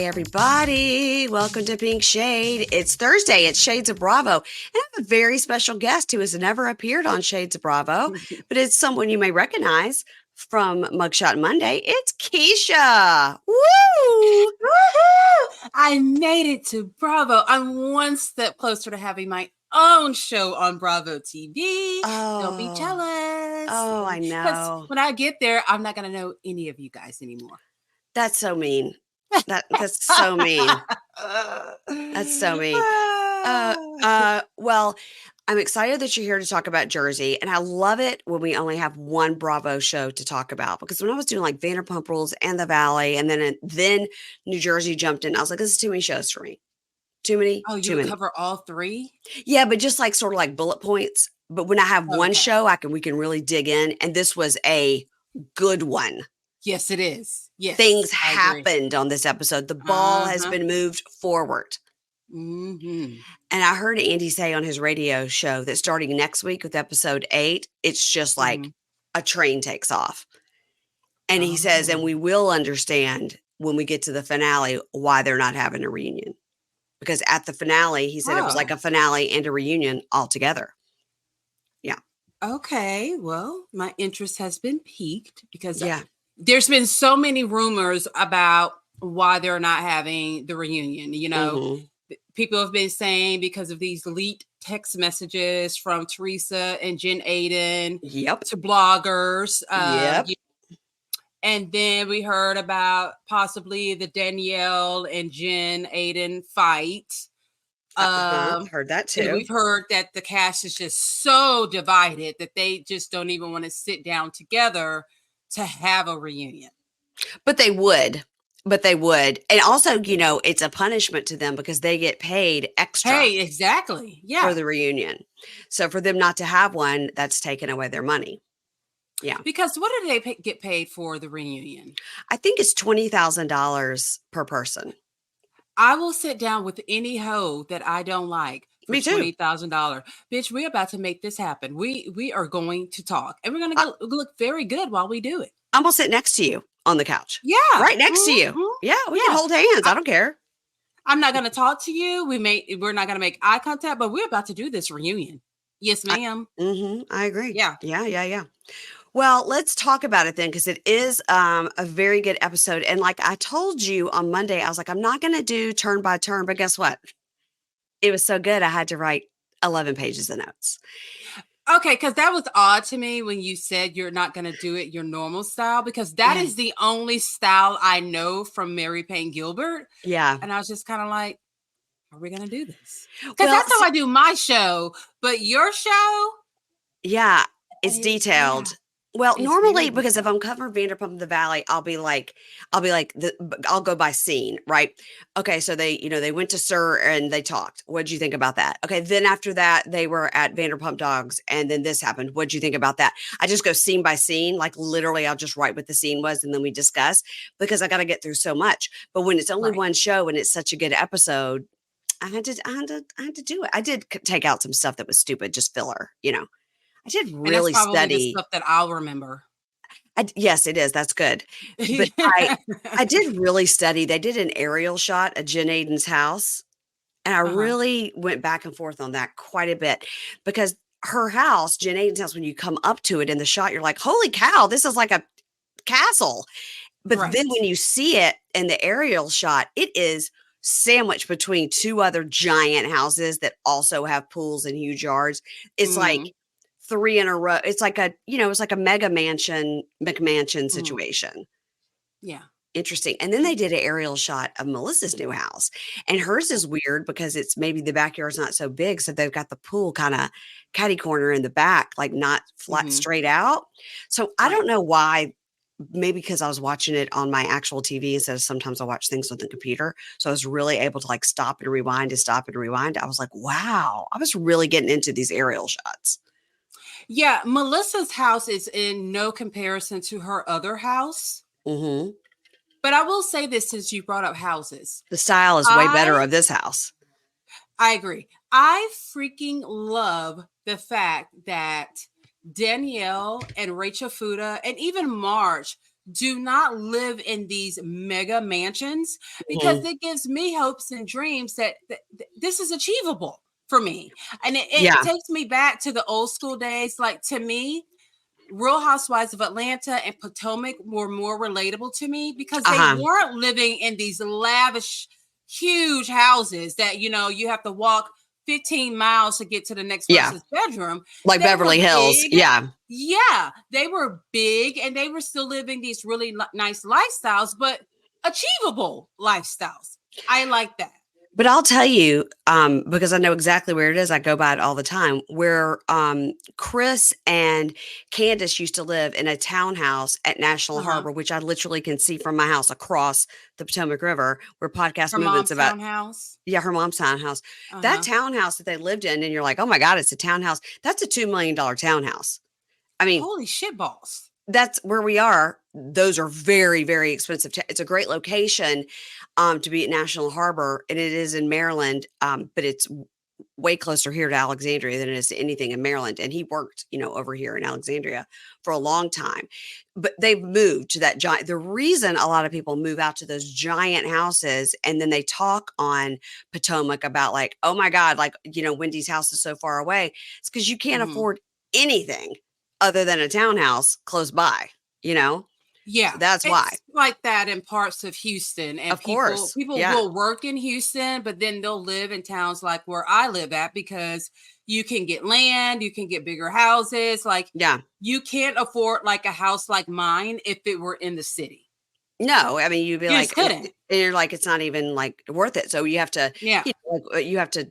everybody. Welcome to Pink Shade. It's Thursday. It's Shades of Bravo. And I have a very special guest who has never appeared on Shades of Bravo, but it's someone you may recognize from Mugshot Monday. It's Keisha. Woo! Woohoo! I made it to Bravo. I'm one step closer to having my own show on Bravo TV. Don't be jealous. Oh, I know. Because when I get there, I'm not going to know any of you guys anymore. That's so mean. That's so mean. That's so mean. Well, I'm excited that you're here to talk about Jersey, and I love it when we only have one Bravo show to talk about, because when I was doing like Vanderpump Rules and The Valley, and then New Jersey jumped in, I was like, this is too many shows for me. Too many. Oh, too you many. cover all three? Yeah, but just like sort of like bullet points. But when I have one show, we can really dig in, and this was a good one. Yes, it is. Yes, things happened on this episode. The ball has been moved forward. Mm-hmm. And I heard Andy say on his radio show that starting next week with episode 8, it's just like a train takes off. And he says, and we will understand when we get to the finale why they're not having a reunion. Because at the finale, he said it was like a finale and a reunion all together. Yeah. Okay. Well, my interest has been piqued because there's been so many rumors about why they're not having the reunion. You know, people have been saying because of these leaked text messages from Teresa and Jen Aydin to bloggers. And then we heard about possibly the Danielle and Jen Aydin fight. Heard that too. We've heard that the cast is just so divided that they just don't even want to sit down together to have a reunion. But they would. And also, you know, it's a punishment to them because they get paid extra. Hey, exactly. Yeah. For the reunion. So for them not to have one, that's taken away their money. Yeah. Because what do they get paid for the reunion? I think it's $20,000 per person. I will sit down with any hoe that I don't like for $20,000. Bitch, we're about to make this happen. We are going to talk, and we're going to look very good while we do it. I'm going to sit next to you on the couch. Yeah. Right next to you. Yeah, we can hold hands. I don't care. I'm not going to talk to you. We're not going to make eye contact, but we're about to do this reunion. Yes, ma'am. I agree. Yeah. Yeah. Well, let's talk about it then, because it is a very good episode. And like I told you on Monday, I was like, I'm not going to do turn by turn, but guess what? It was so good. I had to write 11 pages of notes. Okay, because that was odd to me when you said you're not going to do it your normal style, because that is the only style I know from Mary Payne Gilbert. Yeah. And I was just kind of like, are we going to do this? Because that's how I do my show. But your show? Yeah, it's detailed. Yeah. Well, it's normally, because if I'm covering Vanderpump the Valley, I'll go by scene, right? Okay, so they went to Sir and they talked. What'd you think about that? Okay, then after that, they were at Vanderpump Dogs, and then this happened. What'd you think about that? I just go scene by scene, like literally, I'll just write what the scene was, and then we discuss, because I got to get through so much. But when it's only one show and it's such a good episode, I had to do it. I did take out some stuff that was stupid, just filler, you know. I did really study the stuff that I'll remember. Yes, it is. That's good. But I did really study. They did an aerial shot of Jen Aydin's house, and I really went back and forth on that quite a bit, because her house, Jen Aydin's house, when you come up to it in the shot, you're like, holy cow, this is like a castle. But then when you see it in the aerial shot, it is sandwiched between two other giant houses that also have pools and huge yards. It's like 3 in a row. It's like it's like a mega mansion, McMansion situation. Yeah. Interesting. And then they did an aerial shot of Melissa's new house, and hers is weird because it's maybe the backyard's not so big. So they've got the pool kind of catty corner in the back, like not flat straight out. So I don't know why. Maybe because I was watching it on my actual TV instead of sometimes I watch things with the computer. So I was really able to like stop and rewind and stop and rewind. I was like, wow, I was really getting into these aerial shots. Yeah, Melissa's house is in no comparison to her other house. Mm-hmm. But I will say this, since you brought up houses. The style is way better of this house. I agree. I freaking love the fact that Danielle and Rachel Fuda and even Marge do not live in these mega mansions because Mhm. it gives me hopes and dreams that this is achievable for me. And it Yeah. takes me back to the old school days. Like, to me, Real Housewives of Atlanta and Potomac were more relatable to me because they Uh-huh. weren't living in these lavish, huge houses that, you have to walk 15 miles to get to the next Yeah. person's bedroom. Like They were Beverly Hills. big. Yeah. Yeah, they were big and they were still living these really nice lifestyles, but achievable lifestyles. I like that. But I'll tell you, because I know exactly where it is, I go by it all the time, where Chris and Candace used to live in a townhouse at National Uh-huh. Harbor, which I literally can see from my house across the Potomac River, where Podcast Her Movement's mom's about. townhouse. Yeah, her mom's townhouse. That Uh-huh. townhouse that they lived in, and you're like, oh my God, it's a townhouse. That's a $2 million townhouse. I mean, Holy shit balls. that's where we are. Those are very, very expensive. It's a great location to be at National Harbor, and it is in Maryland, but it's way closer here to Alexandria than it is to anything in Maryland. And he worked, over here in Alexandria for a long time. But they've moved to that giant. The reason a lot of people move out to those giant houses and then they talk on Potomac about like, oh my God, like, Wendy's house is so far away. It's because you can't Mm-hmm. afford anything other than a townhouse close by, Yeah, So that's why. it's like that in parts of Houston, and Of people course. people Yeah. will work in Houston, but then they'll live in towns like where I live at because you can get land, you can get bigger houses. Like, Yeah. you can't afford like a house like mine if it were in the city. No, I mean, you'd be You just like, couldn't. and you're like, it's not even like worth it. So you have to, Yeah. you have to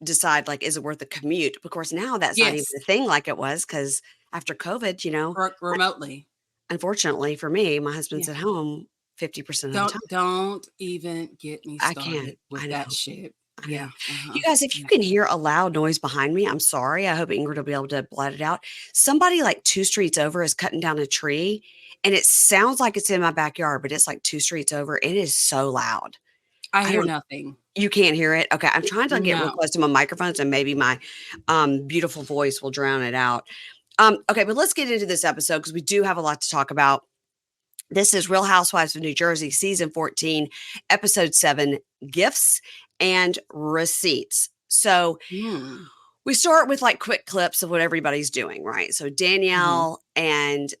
decide like, is it worth the commute? Of course, now that's not even Yes. a thing like it was because after COVID, Work remotely. unfortunately for me, my husband's Yeah. at home 50% of the time. Don't even get me I can't. started with I know. that shit. I Yeah. know. You Uh-huh. guys, if you Yeah. can hear a loud noise behind me, I'm sorry. I hope Ingrid will be able to blot it out. Somebody like 2 streets over is cutting down a tree, and it sounds like it's in my backyard, but it's like 2 streets over. It is so loud. I I hear don't nothing. You can't hear it? Okay, I'm trying to get real No. close to my microphones, and maybe my, beautiful voice will drown it out. Okay, but let's get into this episode because we do have a lot to talk about. This is Real Housewives of New Jersey, season 14, episode 7, Gifts and Receipts. So Hmm. we start with like quick clips of what everybody's doing, right? So Mhm. Danielle and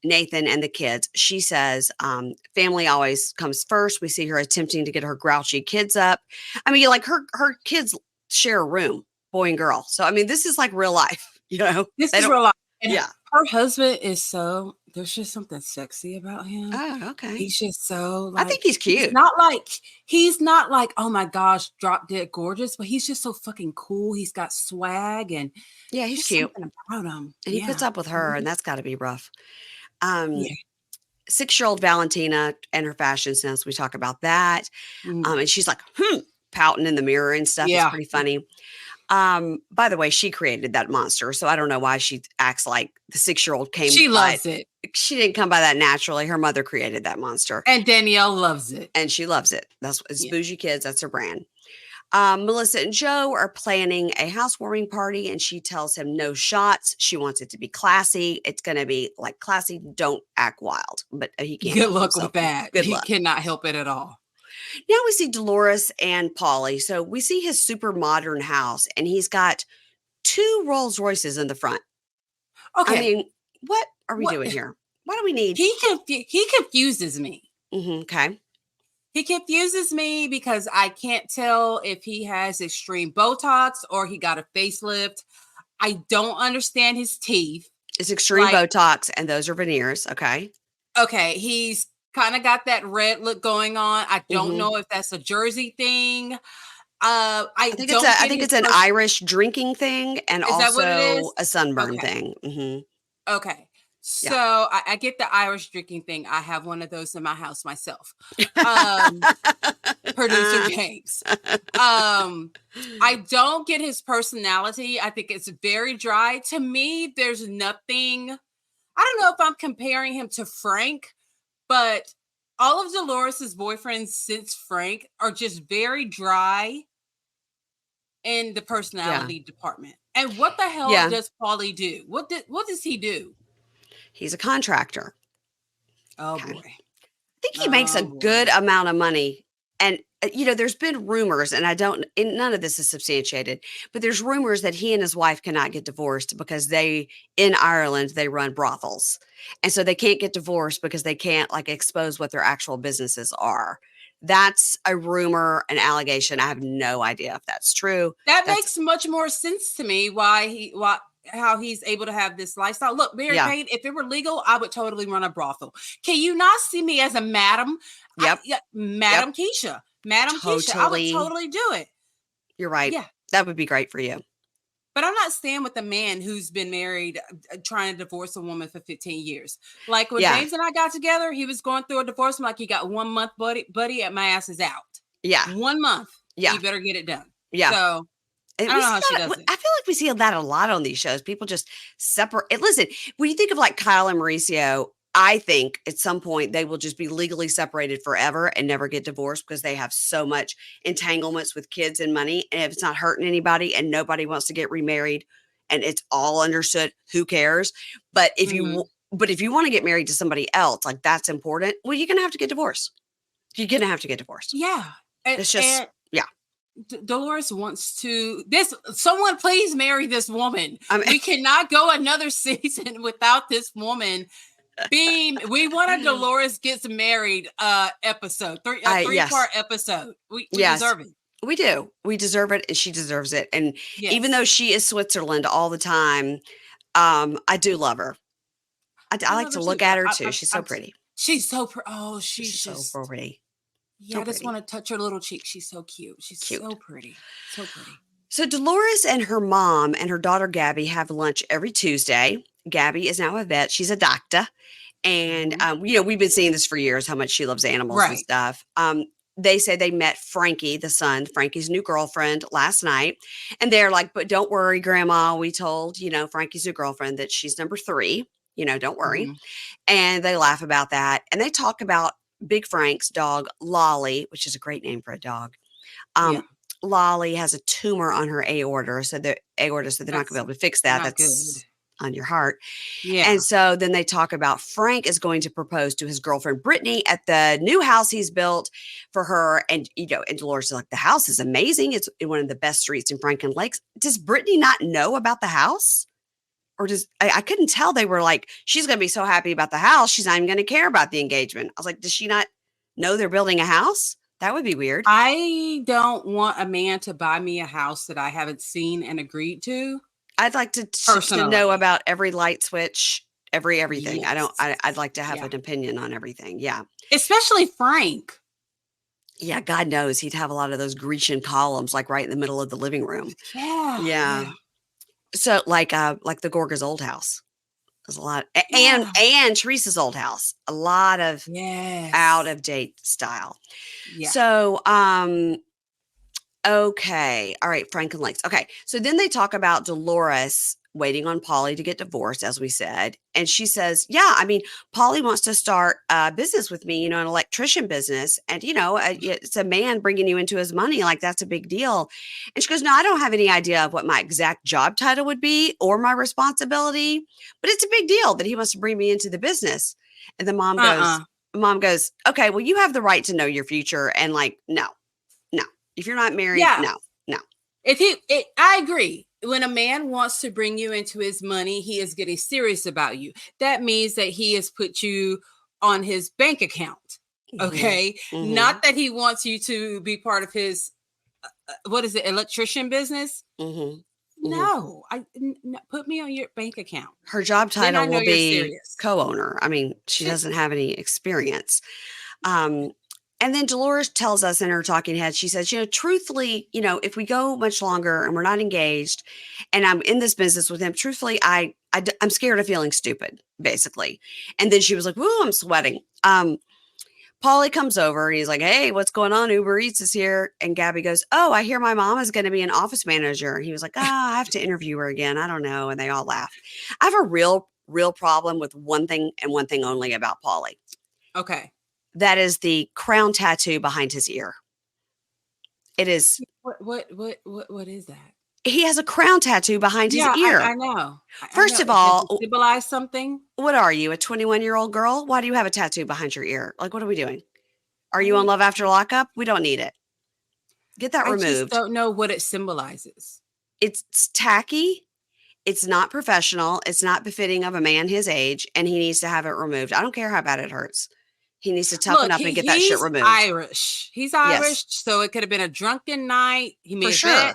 Nathan and the kids, she says, family always comes first. We see her attempting to get her grouchy kids up. I mean, like her kids share a room, boy and girl. So, I mean, this is like real life, This they is don't, real life. And yeah. her husband is there's just something sexy about him. Oh, okay. He's just so I think like, he's cute. he's not like, oh my gosh, drop dead gorgeous, but he's just so fucking cool. He's got swag and Yeah, he's just cute. something about him. And he puts Yeah. up with her, and Mhm. that's got to be rough. Um, Yeah. 6-year-old Valentina and her fashion sense. We talk about that. Mhm. And she's like, pouting in the mirror and stuff. It's Yeah. pretty funny. By the way, she created that monster. So I don't know why she acts like the 6-year-old came She by. loves it. She didn't come by that naturally. Her mother created that monster. And Danielle loves it. And she loves it. It's Yeah. bougie kids. That's her brand. Melissa and Joe are planning a housewarming party, and she tells him no shots. She wants it to be classy. It's going to be like classy. Don't act wild. But he can't Good help luck himself. with that. Good He luck. cannot help it at all. Now we see Dolores and Paulie. So we see his super modern house, and he's got 2 Rolls Royces in the front. I Okay. mean, what are we What doing here? What do we need? he confuses me. Okay. He confuses me because I can't tell if he has extreme Botox or he got a facelift. I don't understand his teeth. It's extreme Like, Botox, and those are veneers. Okay. okay, he's kind of got that red look going on. I don't Mhm. know if that's a Jersey thing. I I think don't get it's his an Irish drinking thing and Is that what it also is? a sunburn Okay. thing. Mhm. Okay. Yeah. So I get the Irish drinking thing. I have one of those in my house myself. Um, Producer James. I don't get his personality. I think it's very dry. To me, there's nothing. I don't know if I'm comparing him to Frank, but all of Dolores's boyfriends since Frank are just very dry in the personality department. And what the hell Yeah. does Paulie do? What does he do? He's a contractor. Oh Okay. boy. I think he makes a Oh good boy. amount of money. And, there's been rumors, and none of this is substantiated, but there's rumors that he and his wife cannot get divorced because in Ireland, they run brothels. And so they can't get divorced because they can't like expose what their actual businesses are. That's a rumor, an allegation. I have no idea if that's true. That That's, makes much more sense to me why how he's able to have this lifestyle. Look, Mary yeah. Payne, if it were legal, I would totally run a brothel. Can you not see me as a madam? Yep. Madam Yep. Keisha. Madam Keisha. I would Totally. totally do it. You're right. Yeah. That would be great for you. But I'm not staying with a man who's been married, trying to divorce a woman for 15 years. Like when Yeah. James and I got together, he was going through a divorce. I'm like, you got 1 month, buddy, and my ass is out. Yeah. 1 month. Yeah. You better get it done. Yeah. So And I we don't know see how she that. does it. I feel like we see that a lot on these shows. People just separate. Listen, when you think of like Kyle and Mauricio, I think at some point they will just be legally separated forever and never get divorced because they have so much entanglements with kids and money. And if it's not hurting anybody and nobody wants to get remarried and it's all understood, who cares? But if you want to get married to somebody else, like that's important, well, you're gonna have to get divorced. You're gonna have to get divorced. Yeah. It's just yeah. Dolores wants to someone please marry this woman. We cannot go another season without this woman being. We want a Dolores gets married episode, a 3-part episode. We deserve it. We do. We deserve it, and she deserves it. And even though she is Switzerland all the time, I do love her. I like to look at her too. She's so pretty. She's so pretty. Oh, she's so pretty. Yeah, I just want to touch her little cheek. She's so cute. She's so pretty. So pretty. So Dolores and her mom and her daughter Gabby have lunch every Tuesday. Gabby is now a vet. She's a doctor. And, we've been seeing this for years, how much she loves animals and stuff. They say they met Frankie, the son, Frankie's new girlfriend last night. And they're like, but don't worry, Grandma. We told, Frankie's new girlfriend that she's number 3. Don't worry. And they laugh about that. And they talk about Big Frank's dog, Lolly, which is a great name for a dog. Lolly has a tumor on her aorta, so they're not going to be able to fix that. That's good. On your heart. Yeah. And so then they talk about Frank is going to propose to his girlfriend, Brittany, at the new house he's built for her. And, and Dolores is like, the house is amazing. It's in one of the best streets in Franklin Lakes. Does Brittany not know about the house? Or I couldn't tell. They were like, she's going to be so happy about the house. She's not even going to care about the engagement. I was like, does she not know they're building a house? That would be weird. I don't want a man to buy me a house that I haven't seen and agreed to. I'd like to know about every light switch, everything. Yes. I'd like to have an opinion on everything. Yeah. Especially Frank. Yeah. God knows he'd have a lot of those Grecian columns, like right in the middle of the living room. Yeah. So like the Gorga's old house. There's a lot. And Teresa's old house. A lot of out of date style. Yeah. So, okay. All right. Franklin Lakes. Okay. So then they talk about Dolores waiting on Polly to get divorced, as we said. And she says, yeah, I mean, Polly wants to start a business with me, an electrician business. And, it's a man bringing you into his money. Like, that's a big deal. And she goes, no, I don't have any idea of what my exact job title would be or my responsibility, but it's a big deal that he wants to bring me into the business. And the mom goes, okay, well, you have the right to know your future. And like, no. If you're not married, no. I agree. When a man wants to bring you into his money, he is getting serious about you. That means that he has put you on his bank account. Okay. Mm-hmm. Not that he wants you to be part of his, electrician business? Mm-hmm. No, put me on your bank account. Her job title will be co-owner. I mean, she doesn't have any experience. And then Dolores tells us in her talking head, she says, truthfully, if we go much longer and we're not engaged and I'm in this business with him, truthfully, I'm scared of feeling stupid, basically. And then she was like, woo, I'm sweating. Polly comes over and he's like, hey, what's going on? Uber Eats is here. And Gabby goes, oh, I hear my mom is going to be an office manager. And he was like, I have to interview her again. I don't know. And they all laugh. I have a real problem with one thing and one thing only about Polly. Okay. That is the crown tattoo behind his ear. It is. What is that? He has a crown tattoo behind his Yeah, I ear. know. I First know. of Does it all, symbolize something? what are you, a 21-year-old girl? Why do you have a tattoo behind your ear? Like, what are we doing? Are you on Right. Love After Lockup? We don't need it. Get that I just removed. don't know what it symbolizes. It's tacky. It's not professional. It's not befitting of a man his age, and he needs to have it removed. I don't care how bad it hurts. He needs to toughen Look, up and get that shit he's removed. Irish. He's Yes, Irish, so it could have been a drunken night. He for may have bet sure.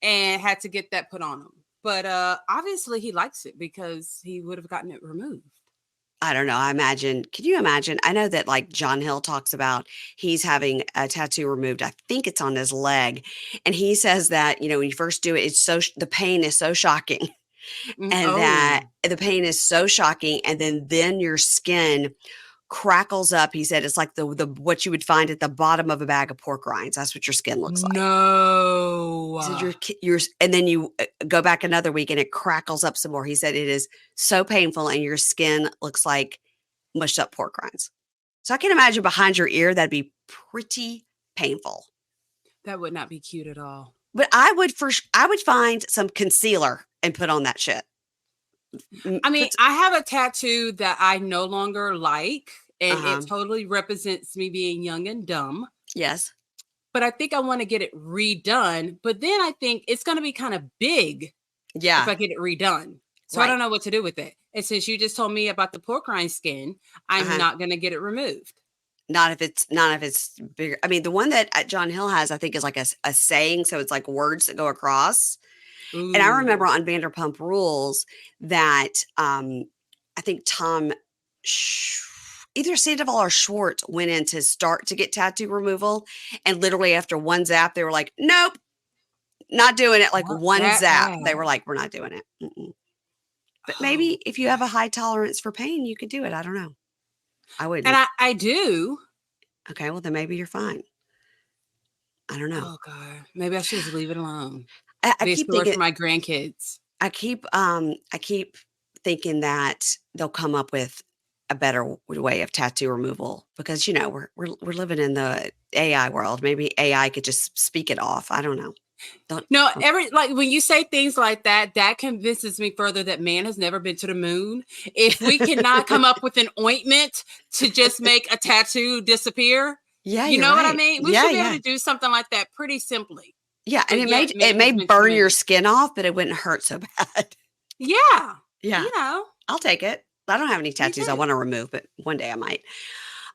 and had to get that put on him. But obviously he likes it because he would have gotten it removed. I don't know. Can you imagine? I know that like John Hill talks about he's having a tattoo removed. I think it's on his leg. And he says that, when you first do it, the pain is so shocking and Oh, that the pain is so shocking. And then your skin crackles up. He said it's like the what you would find at the bottom of a bag of pork rinds. That's what your skin looks like. no. He said and then you go back another week and it crackles up some more. He said it is so painful and your skin looks like mushed up pork rinds. So I can imagine behind your ear that'd be pretty painful. That would not be cute at all. But I would find some concealer and put on that shit. I mean, I have a tattoo that I no longer like, and it totally represents me being young and dumb. Yes. But I think I want to get it redone. But then I think it's going to be kind of big if I get it redone. So I don't know what to do with it. And since you just told me about the pork rind skin, I'm not going to get it removed. Not if it's bigger. I mean, the one that John Hill has, I think, is like a saying. So it's like words that go across. Ooh. And I remember on Vanderpump Rules that I think Tom, either Sandoval or Schwartz went in to get tattoo removal. And literally after one zap, they were like, nope, not doing it. Like one zap. Bad. They were like, we're not doing it. Mm-mm. But maybe if you have a high tolerance for pain, you could do it. I don't know. I wouldn't. And I do. Okay, well, then maybe you're fine. I don't know. Oh, God. Maybe I should just leave it alone. I Be a keep story thinking for my grandkids. I keep thinking that they'll come up with a better way of tattoo removal because we're living in the AI world. Maybe AI could just speak it off. I don't know. When you say things like that, that convinces me further that man has never been to the moon. If we cannot come up with an ointment to just make a tattoo disappear, you know what I mean? We should be able to do something like that pretty simply. Yeah, and it may burn your skin off, but it wouldn't hurt so bad. Yeah. Yeah. I'll take it. I don't have any tattoos I want to remove, but one day I might.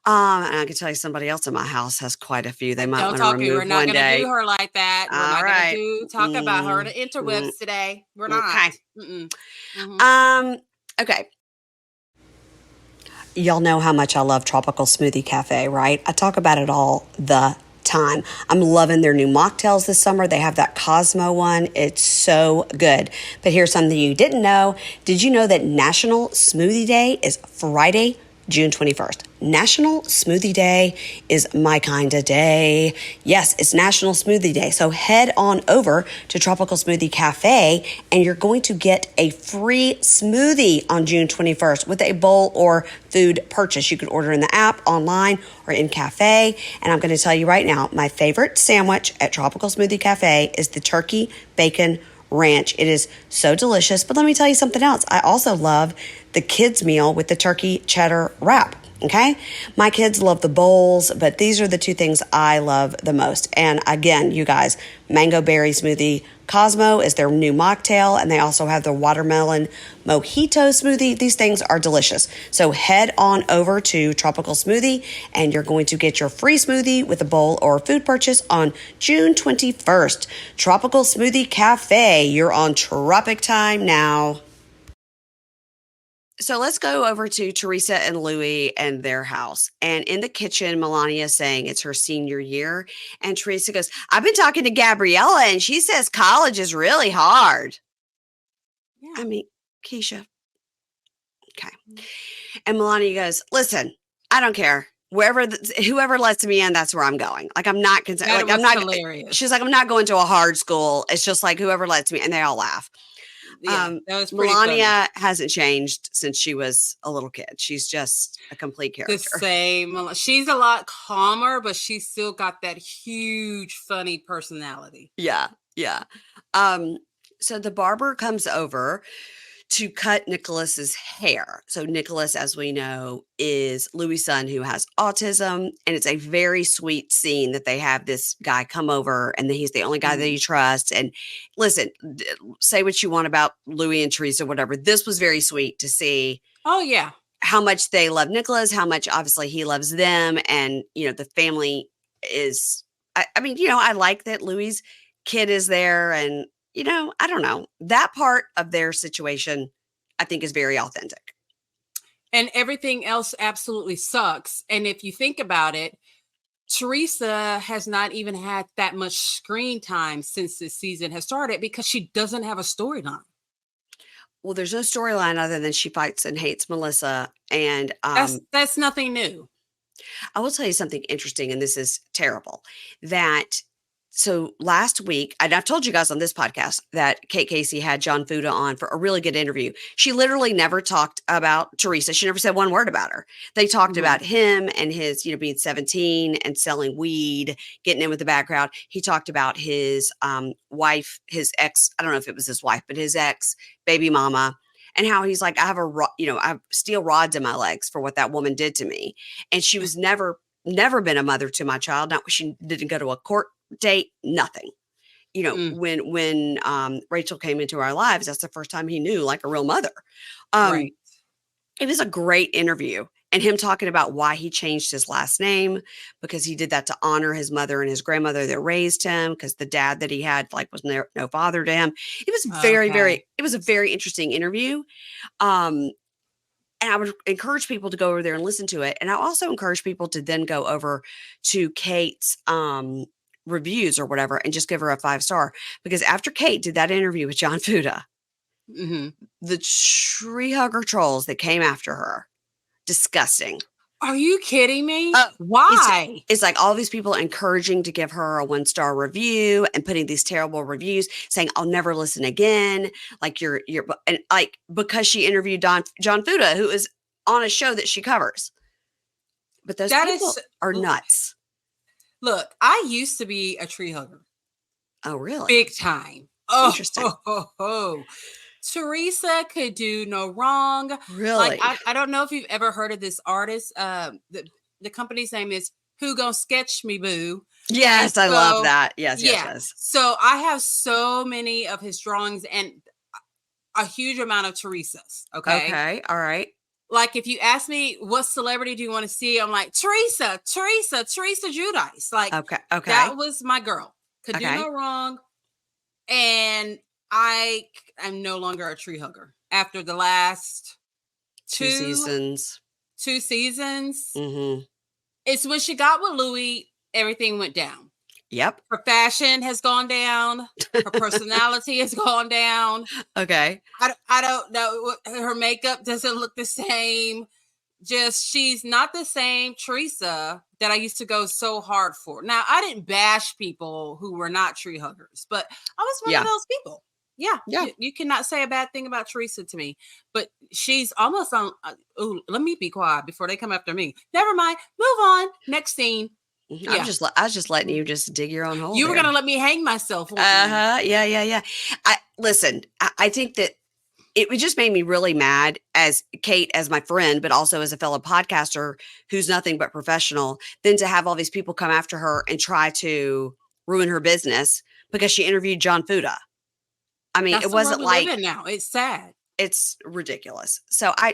And I can tell you somebody else in my house has quite a few they might want to remove We're not one going to day. do her like that. We're not going to talk about her to interwebs today. We're not. Okay. Okay. Y'all know how much I love Tropical Smoothie Cafe, right? I talk about it all the time. I'm loving their new mocktails this summer. They have that Cosmo one. It's so good. But here's something you didn't know. Did you know that National Smoothie Day is Friday, June 21st? National Smoothie Day is my kind of day. Yes, it's National Smoothie Day. So head on over to Tropical Smoothie Cafe and you're going to get a free smoothie on June 21st with a bowl or food purchase. You can order in the app, online, or in cafe. And I'm going to tell you right now, my favorite sandwich at Tropical Smoothie Cafe is the turkey bacon ranch. It is so delicious. But let me tell you something else. I also love the kids meal with the turkey cheddar wrap. Okay. My kids love the bowls, but these are the two things I love the most. And again, you guys, mango berry smoothie Cosmo is their new mocktail, and they also have the watermelon mojito smoothie. These things are delicious. So head on over to Tropical Smoothie, and you're going to get your free smoothie with a bowl or food purchase on June 21st. Tropical Smoothie Cafe. You're on Tropic time now. So let's go over to Teresa and Louie and their house. And in the kitchen, Melania is saying it's her senior year. And Teresa goes, I've been talking to Gabriella and she says college is really hard. Yeah. I mean, Keisha. Okay. And Melania goes, listen, I don't care. Whoever lets me in, that's where I'm going. Like, I'm not concerned. Like, I'm not hilarious. She's like, I'm not going to a hard school. It's just like whoever lets me, and they all laugh. Yeah, that was pretty Melania hasn't changed since she was a little kid. She's just a complete character. The same. She's a lot calmer, but she's still got that huge, funny personality. Yeah. Yeah. Um, so the barber comes over to cut Nicholas's hair. So Nicholas, as we know, is Louis' son who has autism, and it's a very sweet scene that they have this guy come over, and then he's the only guy that he trusts. And listen, say what you want about Louis and Teresa, whatever. This was very sweet to see. Oh yeah, How much they love Nicholas, how much obviously he loves them, and the family is. I mean, I like that Louis' kid is there, and I don't know, that part of their situation, I think, is very authentic. and everything else absolutely sucks. And if you think about it, Teresa has not even had that much screen time since this season has started because she doesn't have a storyline. Well, there's no storyline other than she fights and hates Melissa, and That's nothing new. I will tell you something interesting, and this is terrible. So last week, and I've told you guys on this podcast that Kate Casey had John Fuda on for a really good interview. She literally never talked about Teresa. She never said one word about her. They talked about him and his, being 17 and selling weed, getting in with the bad crowd. He talked about his wife, his ex. I don't know if it was his wife, but his ex baby mama. And how he's like, I have I have steel rods in my legs for what that woman did to me. And she was never been a mother to my child. Not she didn't go to a court date, nothing. When Rachel came into our lives, that's the first time he knew like a real mother. Right. It was a great interview, and him talking about why he changed his last name, because he did that to honor his mother and his grandmother that raised him, because the dad that he had like was no father to him. It was it was a very interesting interview. And I would encourage people to go over there and listen to it. And I also encourage people to then go over to Kate's reviews or whatever and just give her a 5-star, because after Kate did that interview with John Fuda, the tree hugger trolls that came after her, disgusting. Are you kidding me? Why? It's like all these people encouraging to give her a 1-star review and putting these terrible reviews saying, I'll never listen again. Like and like, because she interviewed John Fuda, who is on a show that she covers. But those people are nuts. Look, I used to be a tree hugger. Oh, really? Big time. Oh, interesting. Teresa could do no wrong. Really? Like, I don't know if you've ever heard of this artist. The company's name is Who Gon' Sketch Me Boo. Yes, I love that. Yes. So I have so many of his drawings and a huge amount of Teresa's. Okay. All right. Like, if you ask me what celebrity do you want to see, I'm like, Teresa Giudice. Like, okay. That was my girl. Could do no wrong. And I'm no longer a tree hugger after the last two seasons. It's when she got with Louis, everything went down. Yep. Her fashion has gone down. Her personality has gone down. Okay. I don't know. Her makeup doesn't look the same. Just, she's not the same Teresa that I used to go so hard for. Now, I didn't bash people who were not tree huggers, but I was one of those people. Yeah. You cannot say a bad thing about Teresa to me, but she's almost on. Let me be quiet before they come after me. Never mind. Move on. Next scene. I was just letting you just dig your own hole. You were going to let me hang myself. Yeah. Listen, I think that it just made me really mad as Kate, as my friend, but also as a fellow podcaster who's nothing but professional, then to have all these people come after her and try to ruin her business because she interviewed John Fuda. I mean, it wasn't like now. It's sad. It's ridiculous. So I'm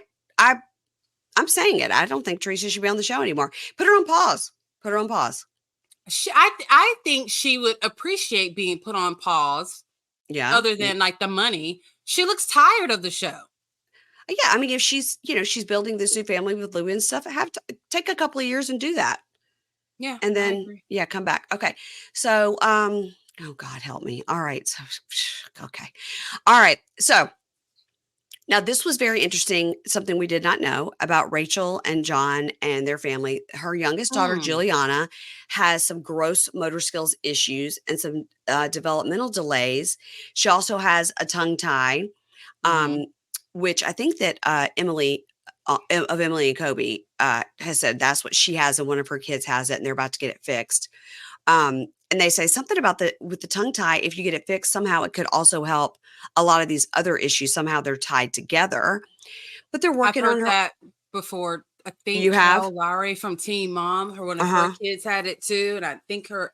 saying it. I don't think Teresa should be on the show anymore. Put her on pause. I think she would appreciate being put on pause. Yeah. Other than like the money. She looks tired of the show. Yeah. I mean, if she's building this new family with Louis and stuff, have to take a couple of years and do that. Yeah. And then, come back. Okay. So, oh God, help me. All right. So, okay. All right. So now this was very interesting. Something we did not know about Rachel and John and their family. Her youngest daughter, Juliana, has some gross motor skills issues and some developmental delays. She also has a tongue tie, which I think that Emily of Emily and Kobe has said that's what she has and one of her kids has it and they're about to get it fixed. And they say something about with the tongue tie, if you get it fixed, somehow it could also help a lot of these other issues. Somehow they're tied together. But they're I've working on heard her. that before. I think You have? Cal Lowry from Teen Mom, one of her kids had it too. And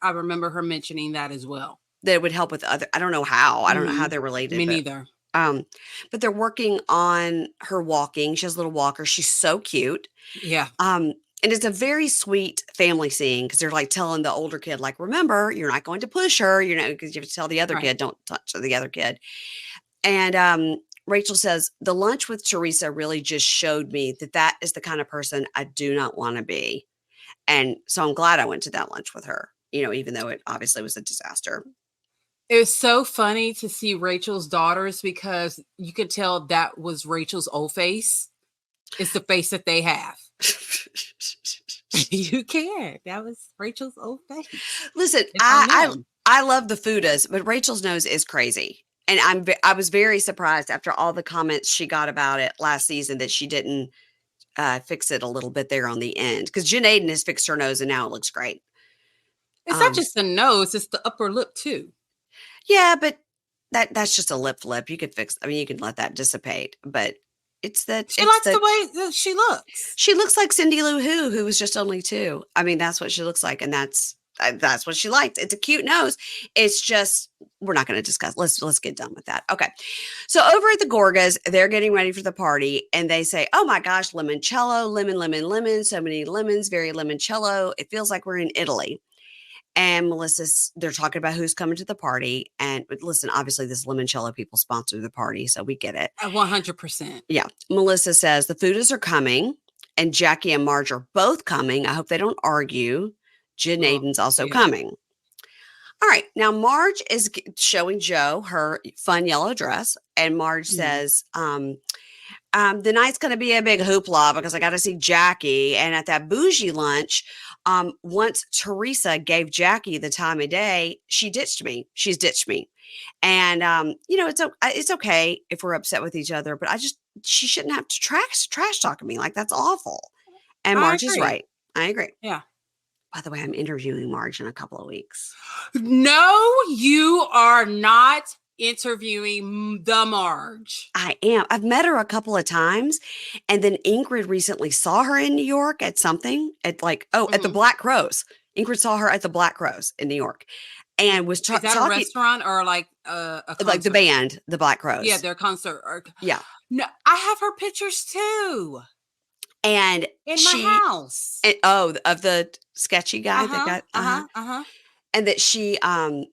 I remember her mentioning that as well. That it would help with other, I don't know how. I don't know how they're related. Me neither. But they're working on her walking. She has a little walker. She's so cute. Yeah. And it's a very sweet family scene because they're like telling the older kid, like, remember, you're not going to push her, because you have to tell the other kid, don't touch the other kid. And Rachel says, the lunch with Teresa really just showed me that is the kind of person I do not want to be. And so I'm glad I went to that lunch with her, even though it obviously was a disaster. It was so funny to see Rachel's daughters because you could tell that was Rachel's old face. It's the face that they have. You can. That was Rachel's old face. Listen, I love the Fudas, but Rachel's nose is crazy. And I was very surprised after all the comments she got about it last season that she didn't fix it a little bit there on the end. Because Jen Aydin has fixed her nose and now it looks great. It's not just the nose, it's the upper lip too. Yeah, but that's just a lip flip. You could fix, you can let that dissipate. But it's that she likes the way that she looks. She looks like Cindy Lou who was just only 2. That's what she looks like. And that's what she liked. It's a cute nose. It's just, we're not going to discuss. Let's get done with that. Okay. So over at the Gorgas, they're getting ready for the party and they say, oh my gosh, limoncello, lemon, lemon, lemon. So many lemons, very limoncello. It feels like we're in Italy. And they're talking about who's coming to the party. And listen, obviously this limoncello people sponsor the party. So we get it. 100%. Yeah. Melissa says the Fudas are coming and Jackie and Marge are both coming. I hope they don't argue. Jen Aydin's also coming. All right. Now, Marge is showing Joe her fun yellow dress. And Marge says, the night's going to be a big hoopla because I got to see Jackie. And at that bougie lunch, once Teresa gave Jackie the time of day, she's ditched me. And, it's okay if we're upset with each other, but she shouldn't have to trash talk me. Like, that's awful. And Marge is right. I agree. Yeah. By the way, I'm interviewing Marge in a couple of weeks. No, you are not interviewing the Marge. I am. I've met her a couple of times. And then Ingrid recently saw her in New York at something at the Black Rose. Ingrid saw her at the Black Rose in New York and was talking. Is that a restaurant or like a concert? Like the band, the Black Rose? Yeah, their concert. Yeah. No, I have her pictures too. And in my house. Of the sketchy guy that got and that she and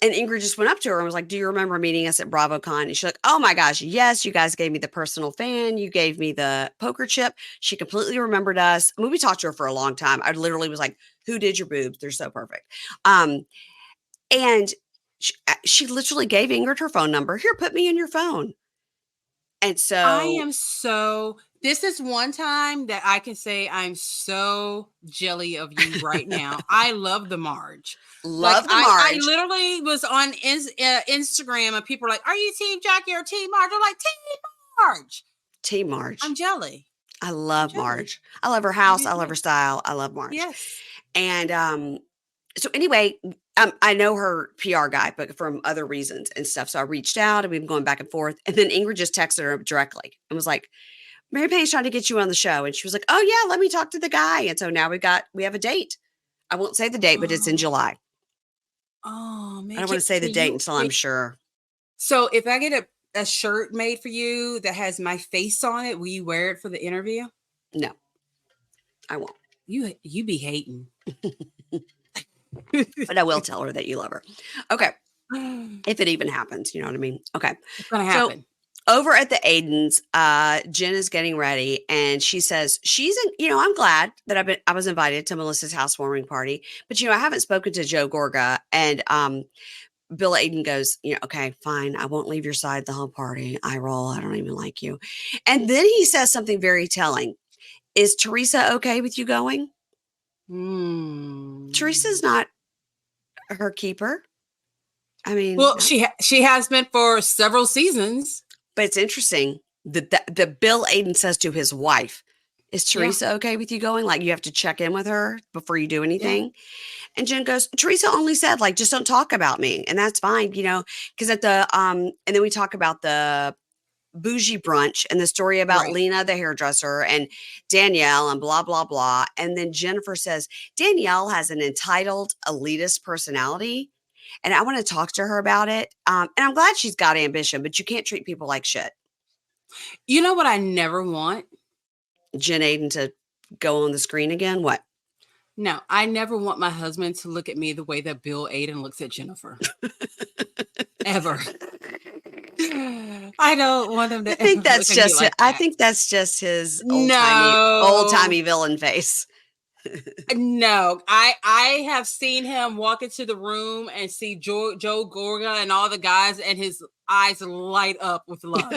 Ingrid just went up to her and was like, do you remember meeting us at BravoCon? And she's like, oh my gosh, yes, you guys gave me the personal fan. You gave me the poker chip. She completely remembered us. We talked to her for a long time. I literally was like, who did your boobs? They're so perfect. And she literally gave Ingrid her phone number. Here, put me in your phone. And so this is one time that I can say I'm so jelly of you right now. I love the Marge. I literally was on Instagram and people were like, are you Team Jackie or Team Marge? I'm like, Team Marge. Team Marge. I'm jelly. I love Marge. I love her house. I love her style. I love Marge. Yes. And so anyway, I know her PR guy, but from other reasons and stuff. So I reached out and we've been going back and forth. And then Ingrid just texted her directly and was like, Mary Payne's trying to get you on the show. And she was like, oh yeah, let me talk to the guy. And so now we have a date. I won't say the date, but it's in July. Oh man. I don't want to say the date until I'm sure. So if I get a shirt made for you that has my face on it, will you wear it for the interview? No, I won't. You be hating. But I will tell her that you love her. Okay. If it even happens, you know what I mean? Okay. It's going to happen. So over at the Aydins, Jen is getting ready and she says I'm glad that I was invited to Melissa's housewarming party, but I haven't spoken to Joe Gorga. And Bill Aydin goes, okay, fine. I won't leave your side the whole party. I roll. I don't even like you. And then he says something very telling. Is Teresa okay with you going? Teresa's not her keeper. I mean, well, she has been for several seasons. But it's interesting that Bill Aydin says to his wife, Is Yeah. Teresa okay with you going? Like, you have to check in with her before you do Yeah. anything. And Jen goes, Teresa only said, like, just don't talk about me. And that's fine, because and then we talk about the bougie brunch and the story about Right. Lena, the hairdresser, and Danielle, and blah, blah, blah. And then Jennifer says, Danielle has an entitled, elitist personality. And I want to talk to her about it. And I'm glad she's got ambition, but you can't treat people like shit. You know what I never want? Jen Aydin to go on the screen again. What? No, I never want my husband to look at me the way that Bill Aydin looks at Jennifer. Ever. I don't want him to ever look at me like I that. think that's just his old No. timey villain face. No, I have seen him walk into the room and see Joe Gorga and all the guys, and his eyes light up with love.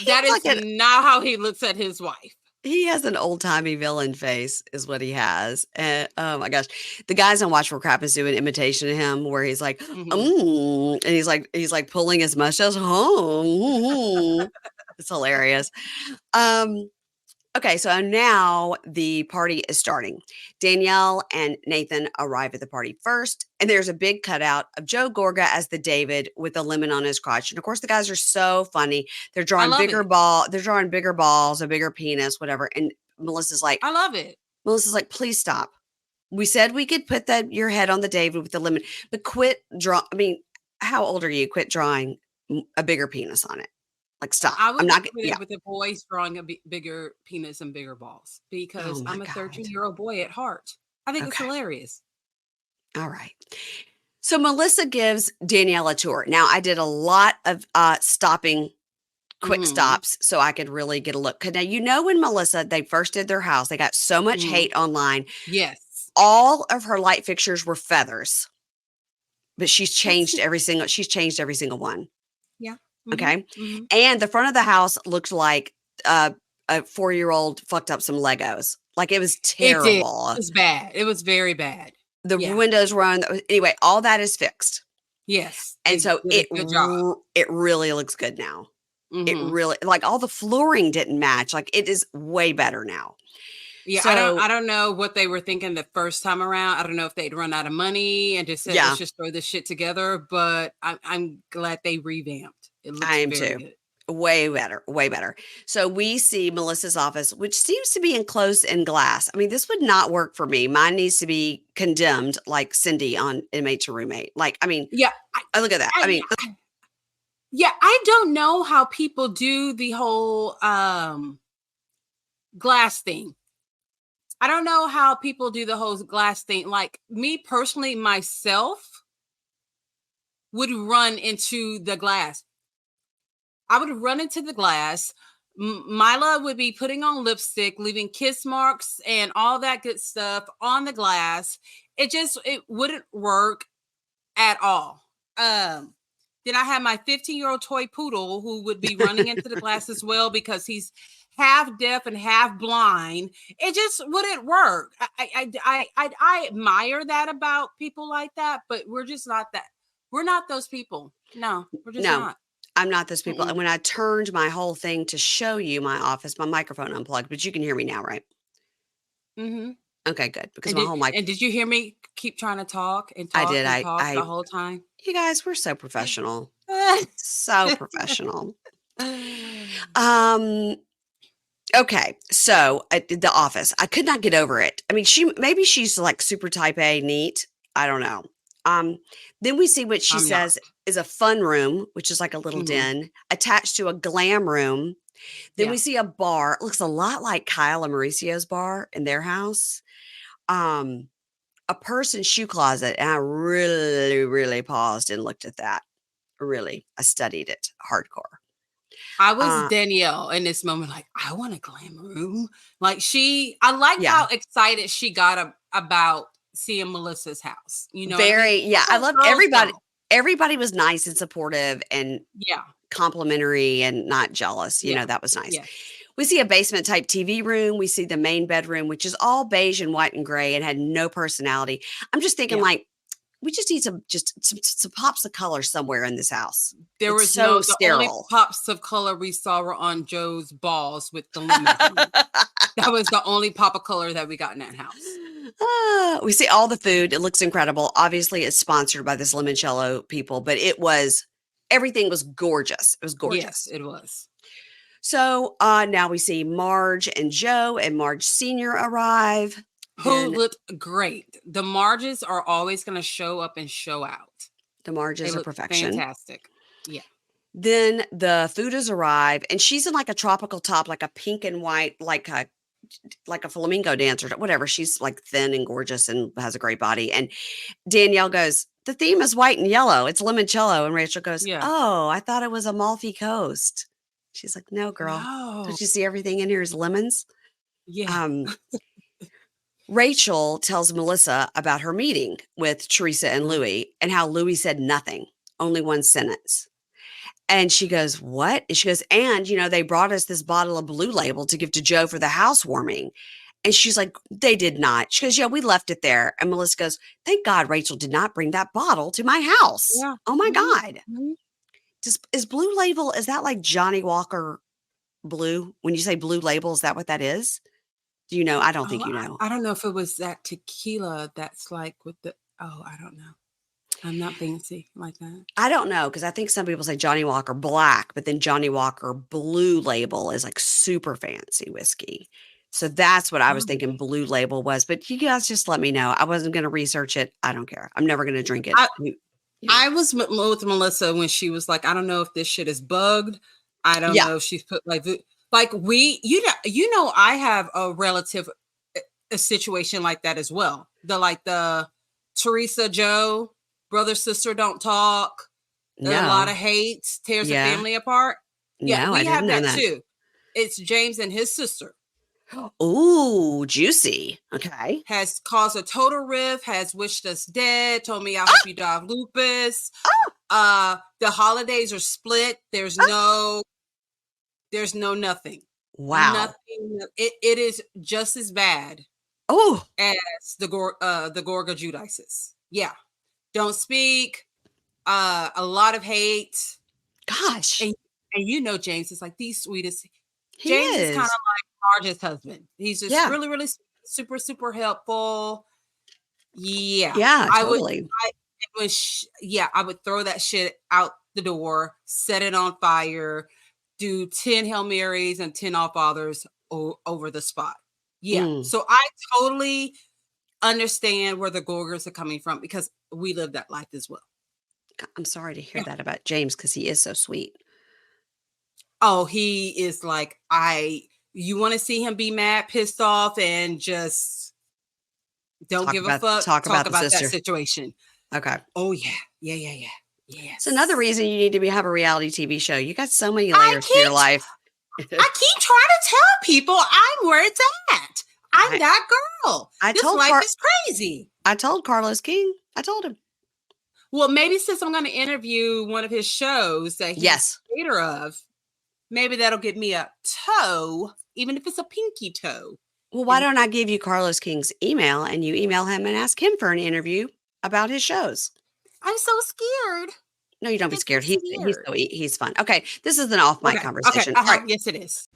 That is not how he looks at his wife. He has an old timey villain face, is what he has. And oh my gosh, the guys on Watch for Crap is doing imitation of him, where he's like, and he's like pulling his mustache. It's hilarious. Okay, so now the party is starting. Danielle and Nathan arrive at the party first, and there's a big cutout of Joe Gorga as the David with a lemon on his crotch. And of course, the guys are so funny. They're drawing bigger balls, a bigger penis, whatever. And Melissa's like, I love it. Melissa's like, please stop. We said we could put your head on the David with the lemon, but quit draw. I mean, how old are you? Quit drawing a bigger penis on it. Like, stop. I would I'm not put it with the boys drawing a bigger penis and bigger balls, because I'm a 13-year-old boy at heart. I think it's hilarious. All right. So Melissa gives Danielle a tour. Now, I did a lot of stopping, quick stops, so I could really get a look. Now, when Melissa, they first did their house, they got so much hate online. Yes. All of her light fixtures were feathers, but she's changed every single one. Yeah. Okay. And the front of the house looked like a 4-year-old fucked up some Legos. Like, it was terrible. It was bad. It was very bad. The windows were on. Anyway, all that is fixed. Yes. And so it really looks good now. It really, like, all the flooring didn't match. Like, it is way better now. Yeah, so, I don't know what they were thinking the first time around. I don't know if they'd run out of money and just said, let's just throw this shit together. But I'm glad they revamped. It looks very good. Way better, way better. So we see Melissa's office, which seems to be enclosed in glass. I mean, this would not work for me. Mine needs to be condemned, like Cindy on Inmate to Roommate. Like, I mean, I look at that. I don't know how people do the whole glass thing. I don't know how people do the whole glass thing. Like, me personally, myself would run into the glass. I would run into the glass. Mila would be putting on lipstick, leaving kiss marks and all that good stuff on the glass. It wouldn't work at all. Then I had my 15-year-old toy poodle who would be running into the glass as well, because he's half deaf and half blind. It just wouldn't work. I admire that about people like that, but we're just not that. We're not those people. No, we're just not. I'm not those people. And when I turned my whole thing to show you my office, my microphone unplugged, but you can hear me now, right? Okay, good. Because my whole mic. And did you hear me keep trying to talk and talk? I did. And talk the whole time. You guys, we're so professional. So professional. Okay, so the office, I could not get over it. I mean, maybe she's like super type A neat. I don't know. Then we see what she says is a fun room, which is like a little den attached to a glam room. Then we see a bar. It looks a lot like Kyle and Mauricio's bar in their house. A purse and shoe closet. And I really, really paused and looked at that. Really, I studied it hardcore. I was Danielle in this moment, like, I want a glam room. Like, I liked how excited she got about seeing Melissa's house. You know, I love everybody. Everybody was nice and supportive and complimentary and not jealous. You know, that was nice. Yeah. We see a basement type TV room. We see the main bedroom, which is all beige and white and gray and had no personality. I'm just thinking, like, we just need some pops of color somewhere in this house. There it's was so the sterile. only pops of color we saw were on Joe's balls with the lemon. That was the only pop of color that we got in that house. We see all the food. It looks incredible. Obviously, it's sponsored by this limoncello people, but everything was gorgeous. It was gorgeous. Yes, it was. So now we see Marge and Joe and Marge Sr. arrive. Who looked great. The Marges are always going to show up and show out. The Marges are perfection. Fantastic. Yeah. Then the foodies arrive, and she's in like a tropical top, like a pink and white, like a flamingo dancer, whatever. She's like thin and gorgeous and has a great body. And Danielle goes, the theme is white and yellow. It's limoncello. And Rachel goes, oh, I thought it was Amalfi Coast. She's like, no, girl. No. Don't you see everything in here is lemons? Yeah. Rachel tells Melissa about her meeting with Teresa and Louie and how Louie said nothing, only one sentence. And she goes, what? And she goes, and, they brought us this bottle of Blue Label to give to Joe for the housewarming. And she's like, they did not. She goes, yeah, we left it there. And Melissa goes, thank God Rachel did not bring that bottle to my house. Yeah. Oh, my God. Is Blue Label, is that like Johnny Walker Blue? When you say Blue Label, is that what that is? Do you know? I don't think you know. I don't know if it was that tequila that's like with I don't know. I'm not fancy like that. I don't know, because I think some people say Johnny Walker Black, but then Johnny Walker Blue Label is like super fancy whiskey. So that's what I was thinking Blue Label was. But you guys just let me know. I wasn't going to research it. I don't care. I'm never going to drink it. I was with Melissa when she was like, I don't know if this shit is bugged. I don't know if she's put like I have a situation like that as well. The Teresa Joe brother sister don't talk. A lot of hate tears the family apart. Yeah, we have that too. It's James and his sister. Ooh, juicy. Okay. Has caused a total rift, has wished us dead, told me I hope you die of lupus. The holidays are split. There's no nothing. Wow. Nothing. It is just as bad as the Gorga Judices. Yeah. Don't speak. A lot of hate. Gosh. And James is like the sweetest. James is kind of like Marge's husband. He's just really, really super, super helpful. Yeah. Yeah, totally. I would throw that shit out the door, set it on fire, do 10 Hail Marys and 10 All Fathers over the spot. Yeah. So I totally understand where the Gorgers are coming from because we live that life as well. I'm sorry to hear that about James because he is so sweet. Oh, he is like, you want to see him be mad, pissed off, and just don't give a fuck. Talk about that situation. Okay. Oh, yeah. Yeah. It's another reason you need to have a reality TV show. You got so many layers to your life. I keep trying to tell people I'm where it's at. I'm that girl. This life is crazy. I told Carlos King. I told him. Well, maybe since I'm going to interview one of his shows that he's creator of, maybe that'll get me a toe, even if it's a pinky toe. Well, why don't I give you Carlos King's email and you email him and ask him for an interview about his shows? I'm so scared. No, you don't be scared. He's fun. Okay, this is an off-mic conversation. Okay. All right. Yes, it is.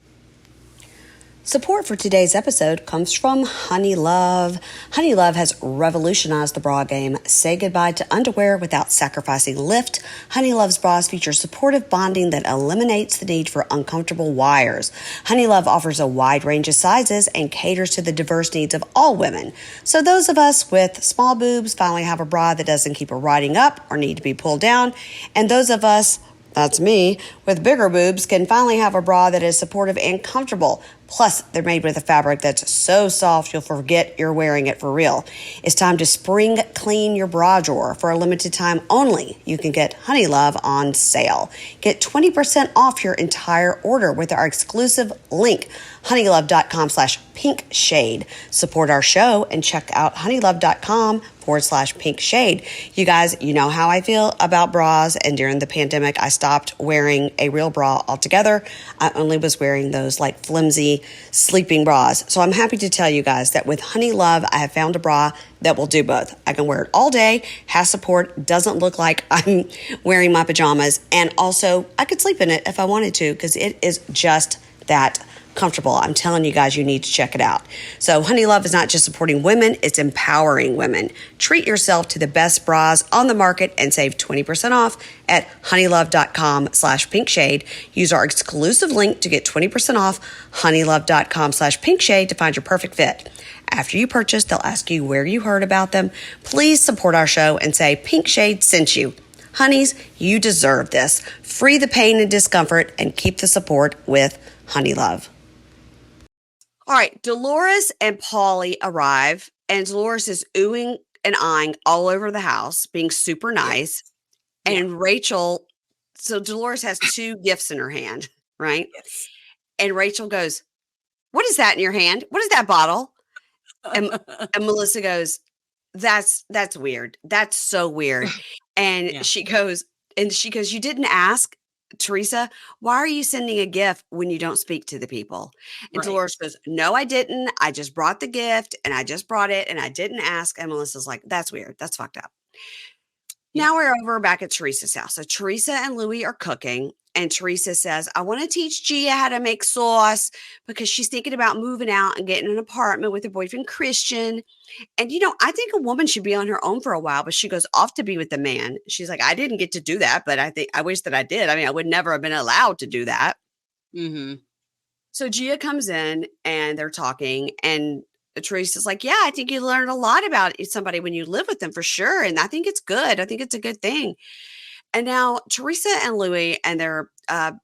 Support for today's episode comes from Honeylove. Honeylove has revolutionized the bra game. Say goodbye to underwear without sacrificing lift. Honeylove's bras feature supportive bonding that eliminates the need for uncomfortable wires. Honeylove offers a wide range of sizes and caters to the diverse needs of all women. So those of us with small boobs finally have a bra that doesn't keep her riding up or need to be pulled down. And those of us, that's me, with bigger boobs can finally have a bra that is supportive and comfortable. Plus, they're made with a fabric that's so soft you'll forget you're wearing it for real. It's time to spring clean your bra drawer. For a limited time only, you can get Honeylove on sale. Get 20% off your entire order with our exclusive link, honeylove.com/pinkshade. Support our show and check out honeylove.com/pinkshade. You guys, you know how I feel about bras, and during the pandemic, I stopped wearing a real bra altogether. I only was wearing those like flimsy sleeping bras. So I'm happy to tell you guys that with Honeylove, I have found a bra that will do both. I can wear it all day, has support, doesn't look like I'm wearing my pajamas, and also I could sleep in it if I wanted to because it is just that comfortable. I'm telling you guys, you need to check it out. So Honeylove is not just supporting women, it's empowering women. Treat yourself to the best bras on the market and save 20% off at honeylove.com/pinkshade. Use our exclusive link to get 20% off honeylove.com/pinkshade to find your perfect fit. After you purchase, they'll ask you where you heard about them. Please support our show and say Pink Shade sent you. Honeys, you deserve this. Free the pain and discomfort and keep the support with Honeylove. All right, Dolores and Paulie arrive, and Dolores is oohing and eyeing all over the house, being super nice. Yes. And Rachel, so Dolores has 2 gifts in her hand, right? Yes. And Rachel goes, "What is that in your hand? What is that bottle?" And Melissa goes, That's weird. That's so weird." And she goes, "You didn't ask, Teresa, why are you sending a gift when you don't speak to the people?" And Dolores goes, "No, I didn't. I just brought the gift and I just brought it and I didn't ask." And Melissa's like, "That's weird. That's fucked up." Now we're over back at Teresa's house. So Teresa and Louie are cooking. And Teresa says, "I want to teach Gia how to make sauce because she's thinking about moving out and getting an apartment with her boyfriend, Christian. And, I think a woman should be on her own for a while, but she goes off to be with the man." She's like, "I didn't get to do that, but I wish that I did. I mean, I would never have been allowed to do that." Mm-hmm. So Gia comes in and they're talking, and Teresa's like, "Yeah, I think you learn a lot about somebody when you live with them for sure. And I think it's good. I think it's a good thing." And now Teresa and Louie and their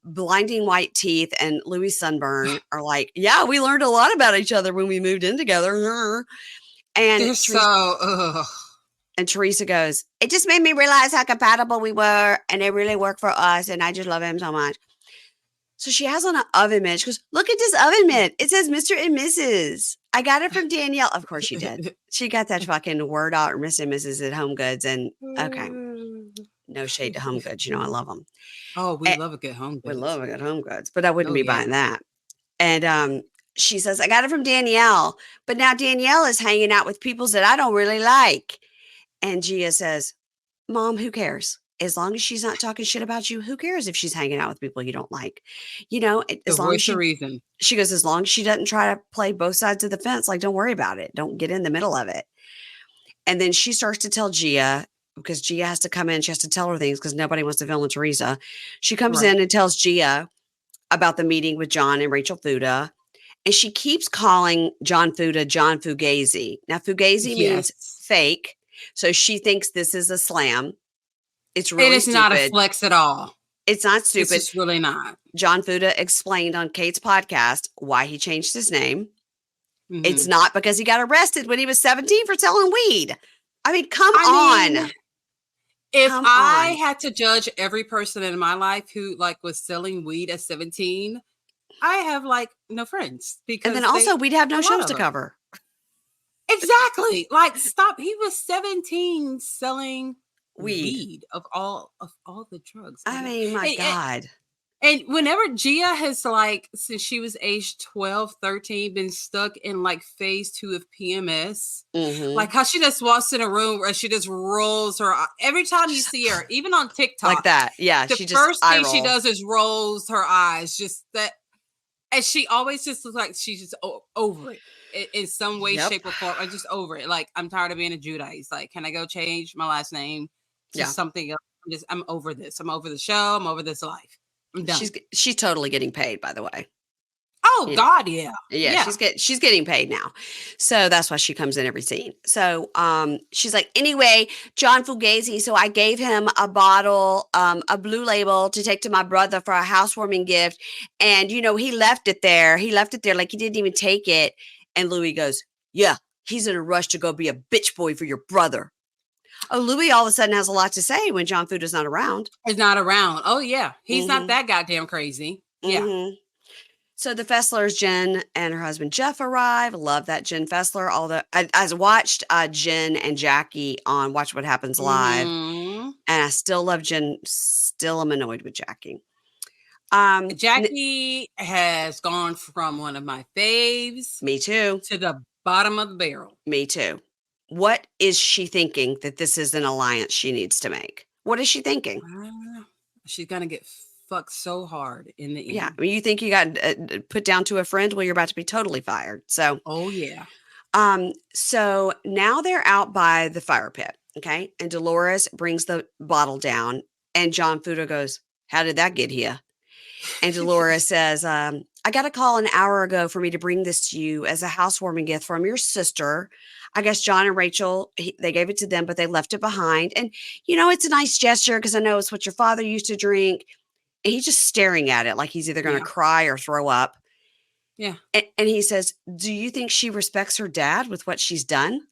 blinding white teeth and Louis' sunburn are like, "Yeah, we learned a lot about each other when we moved in together." And They're so, and Teresa goes, "It just made me realize how compatible we were, and it really worked for us, and I just love him so much." So she has on an oven mitt. She goes, "Look at this oven mitt. It says Mr. and Mrs. I got it from Danielle." Of course she did. She got that fucking word out, Mr. and Mrs. at Home Goods. And okay, no shade to Home Goods. I love them. Oh, we love a good Home Goods. We love a good Home Goods, but I wouldn't be buying that. And she says, "I got it from Danielle, but now Danielle is hanging out with people that I don't really like." And Gia says, "Mom, who cares? As long as she's not talking shit about you, who cares if she's hanging out with people you don't like? As long as she goes, as long as she doesn't try to play both sides of the fence, like, don't worry about it. Don't get in the middle of it." And then she starts to tell Gia, because Gia has to come in. She has to tell her things because nobody wants to film Teresa. She comes in and tells Gia about the meeting with John and Rachel Fuda. And she keeps calling John Fuda John Fugazi. Now, Fugazi means fake. So she thinks this is a slam. It's really stupid. Not a flex at all. It's not stupid. It's really not. John Fuda explained on Kate's podcast why he changed his name. Mm-hmm. It's not because he got arrested when he was 17 for selling weed. I mean, come on. If I had to judge every person in my life who was selling weed at 17, I have no friends. Because and then also we'd have no shows to cover. Exactly. Stop. He was 17 selling weed of all the drugs. I mean, my God. And whenever Gia has since she was age 12, 13, been stuck in phase 2 of PMS, how she just walks in a room where she just rolls her every time you see her, even on TikTok. Like that. Yeah. The first thing she does is rolls her eyes. Just that. And she always just looks like she's just over it in some way, shape, or form. I'm just over it. I'm tired of being a Judice. Can I go change my last name to something else? I'm over this. I'm over the show. I'm over this life. I'm done. She's totally getting paid, by the way. Oh, God, yeah. Yeah, she's getting paid now. So that's why she comes in every scene. So she's like, "Anyway, John Fugazi, so I gave him a bottle, a Blue Label to take to my brother for a housewarming gift. And, he left it there. He left it there like he didn't even take it." And Louis goes, "Yeah, he's in a rush to go be a bitch boy for your brother." Oh, Louis all of a sudden has a lot to say when John Fuda's not around. He's not around. Oh, yeah. He's not that goddamn crazy. Yeah. So the Fesslers, Jen and her husband Jeff, arrive. Love that Jen Fessler. I watched Jen and Jackie on Watch What Happens Live, and I still love Jen. Still am annoyed with Jackie. Jackie has gone from one of my faves. Me too. To the bottom of the barrel. Me too. What is she thinking that this is an alliance she needs to make? What is she thinking? She's going to get fucked so hard in the end. Yeah. I mean, you think you got put down to a friend? Well, you're about to be totally fired. So, oh, yeah. So now they're out by the fire pit. Okay. And Dolores brings the bottle down, and John Fuda goes, "How did that get here?" And Dolores says, "I got a call an hour ago for me to bring this to you as a housewarming gift from your sister. I guess John and Rachel, they gave it to them, but they left it behind. And, it's a nice gesture because I know it's what your father used to drink." And he's just staring at it like he's either going to cry or throw up. Yeah. And he says, "Do you think she respects her dad with what she's done?"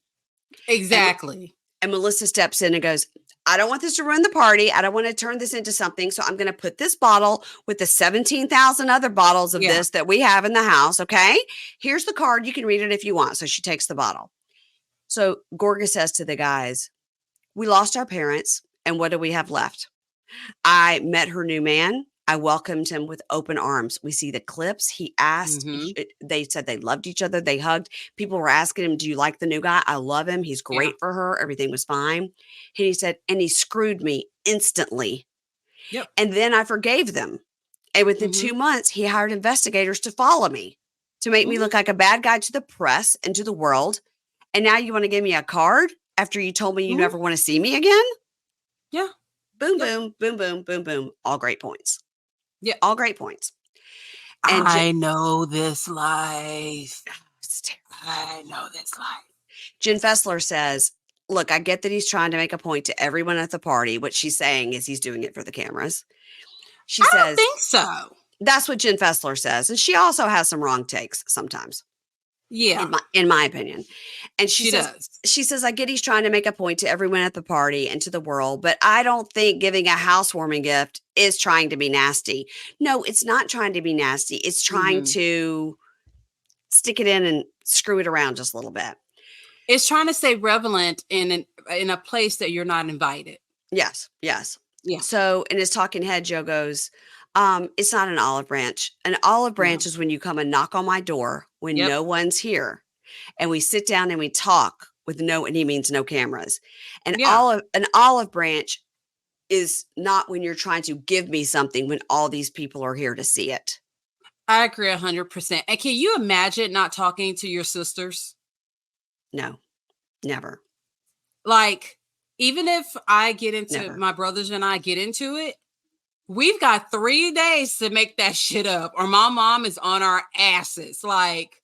Exactly. And Melissa steps in and goes, "I don't want this to ruin the party. I don't want to turn this into something. So I'm going to put this bottle with the 17,000 other bottles of this that we have in the house. Okay. Here's the card. You can read it if you want." So she takes the bottle. So Gorga says to the guys, "We lost our parents. And what do we have left? I met her new man. I welcomed him with open arms. We see the clips. He asked, they said they loved each other. They hugged. People were asking him, 'Do you like the new guy?' 'I love him. He's great for her.' Everything was fine." And he said, "And he screwed me instantly. Yep. And then I forgave them. And within 2 months, he hired investigators to follow me, to make me look like a bad guy to the press and to the world. And now you want to give me a card after you told me you never want to see me again?" Yeah. Boom, boom, boom, boom, boom, boom. All great points. Yeah. All great points. And I know this life. I know this life. Jen Fessler says, "Look, I get that he's trying to make a point to everyone at the party. What she's saying is he's doing it for the cameras." She says, "I don't think so." That's what Jen Fessler says. And she also has some wrong takes sometimes. Yeah. In my opinion. And she does. She says, "I get he's trying to make a point to everyone at the party and to the world, but I don't think giving a housewarming gift is trying to be nasty." No, it's not trying to be nasty. It's trying to stick it in and screw it around just a little bit. It's trying to stay relevant in a place that you're not invited. Yes. Yes. Yeah. So in his talking head, Joe goes, "It's not an olive branch. An olive branch is when you come and knock on my door when no one's here. And we sit down and we talk with and he means no cameras. And an olive branch is not when you're trying to give me something when all these people are here to see it." I agree 100%. And can you imagine not talking to your sisters? No, never. Like, even if I get into my brothers and I get into it, we've got 3 days to make that shit up, or my mom is on our asses. Like,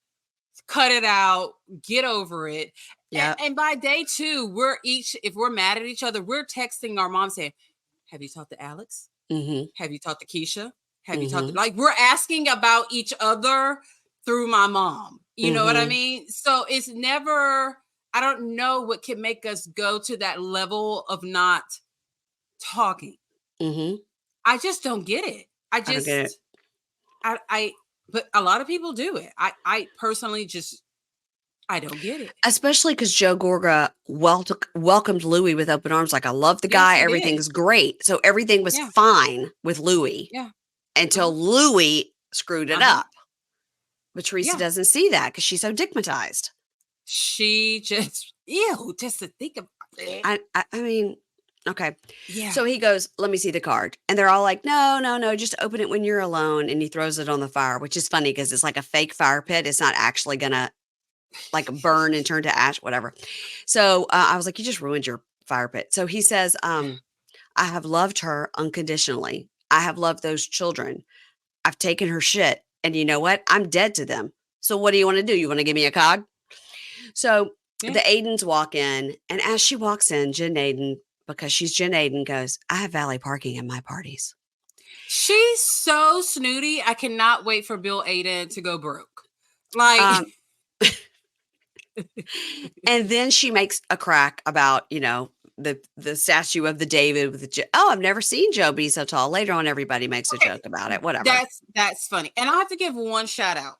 cut it out, get over it. Yeah. And by day 2, if we're mad at each other, we're texting our mom saying, "Have you talked to Alex? Have you talked to Keisha? Have you talked to," like, we're asking about each other through my mom. You know what I mean? So it's never, I don't know what can make us go to that level of not talking. I just don't get it. I don't get it. But a lot of people do it. I personally I don't get it. Especially because Joe Gorga welcomed Louis with open arms. Like, "I love the guy. Everything's great." So everything was fine with Louis until Louis screwed it up. But Teresa doesn't see that because she's so digmatized. She just, just to think about it. I mean, okay. Yeah. So he goes, "Let me see the card." And they're all like, No, just open it when you're alone." And he throws it on the fire, which is funny because it's like a fake fire pit. It's not actually going to like burn and turn to ash, whatever. So I was like, "You just ruined your fire pit." So he says, "I have loved her unconditionally. I have loved those children. I've taken her shit. And you know what? I'm dead to them. So what do you want to do? You want to give me a card?" So the Aydins walk in. And as she walks in, Jen Aydin, because she's Jen Aydin, goes, "I have valet parking in my parties." She's so snooty. I cannot wait for Bill Aydin to go broke. Like, and then she makes a crack about, the statue of the David with the I've never seen Joe be so tall. Later on, everybody makes a joke about it. Whatever. That's funny. And I have to give one shout out.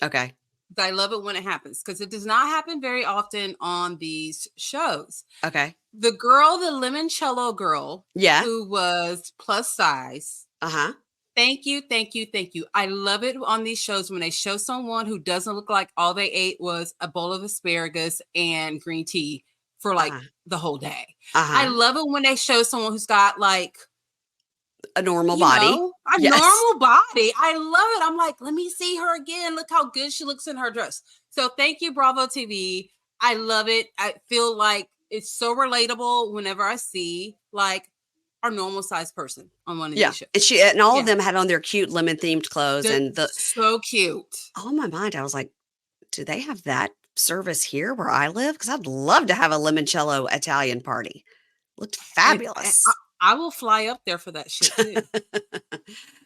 Okay. I love it when it happens because it does not happen very often on these shows. Okay. The girl, the limoncello girl, who was plus size, Thank you, thank you, thank you. I love it on these shows when they show someone who doesn't look like all they ate was a bowl of asparagus and green tea for like Uh-huh. the whole day. I Uh-huh. love it when they show someone who's got like A normal body. a Yes. normal body. I love it. I'm like, let me see her again. Look how good she looks in her dress. So thank you, Bravo TV. I love it. I feel like it's so relatable whenever I see like a normal sized person on one of Yeah. these shows. And all of them had on their cute lemon themed clothes and So cute. on my mind, I was like, do they have that service here where I live? Because I'd love to have a limoncello Italian party. Looked And fabulous. I will fly up there for that shit too.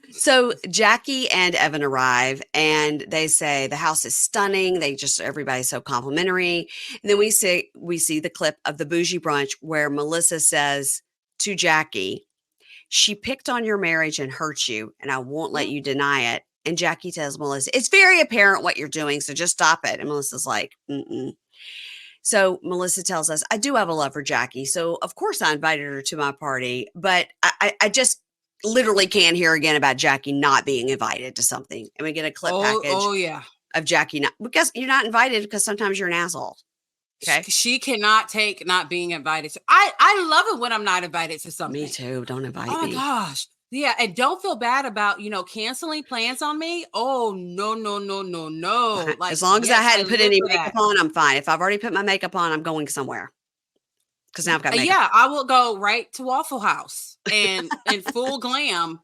So Jackie and Evan arrive and they say the house is stunning. Everybody's so complimentary. And then we see the clip of the bougie brunch where Melissa says to Jackie, she picked on your marriage and hurt you, and I won't let you deny it. And Jackie tells Melissa, it's very apparent what you're doing, so just stop it. And Melissa's like, mm-mm. So Melissa tells us, I do have a love for Jackie. So of course I invited her to my party, but I just literally can't hear again about Jackie not being invited to something. And we get a clip package of Jackie because you're not invited because sometimes you're an asshole. Okay. She cannot take not being invited. I love it when I'm not invited to something. Me too. Don't invite me. Oh my gosh. Yeah. And don't feel bad about, canceling plans on me. Oh, no. Like, as long as I hadn't put any makeup on, I'm fine. If I've already put my makeup on, I'm going somewhere. Because now I've got makeup. Yeah, I will go right to Waffle House and in full glam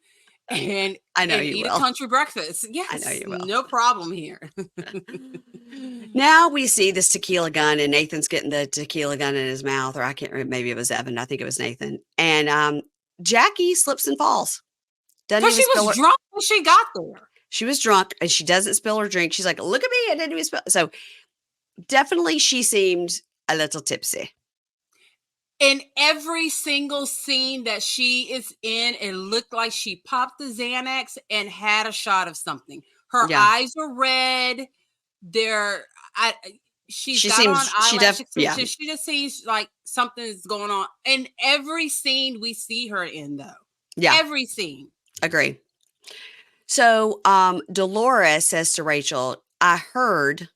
and I know you eat will. A country breakfast. Yes, I know you will. No problem here. Now we see this tequila gun, and Nathan's getting the tequila gun in his mouth, or I can't remember. Maybe it was Evan. I think it was Nathan. And Jackie slips and falls. Because she was drunk when she got there. She was drunk, and she doesn't spill her drink. She's like, "Look at me! I didn't even spill." So definitely, she seemed a little tipsy. In every single scene that she is in, it looked like she popped the Xanax and had a shot of something. Her eyes are red. She's got on eyelash extensions. She just seems like something's going on. In every scene we see her in, though. Yeah. Every scene. Agree. So Dolores says to Rachel, I heard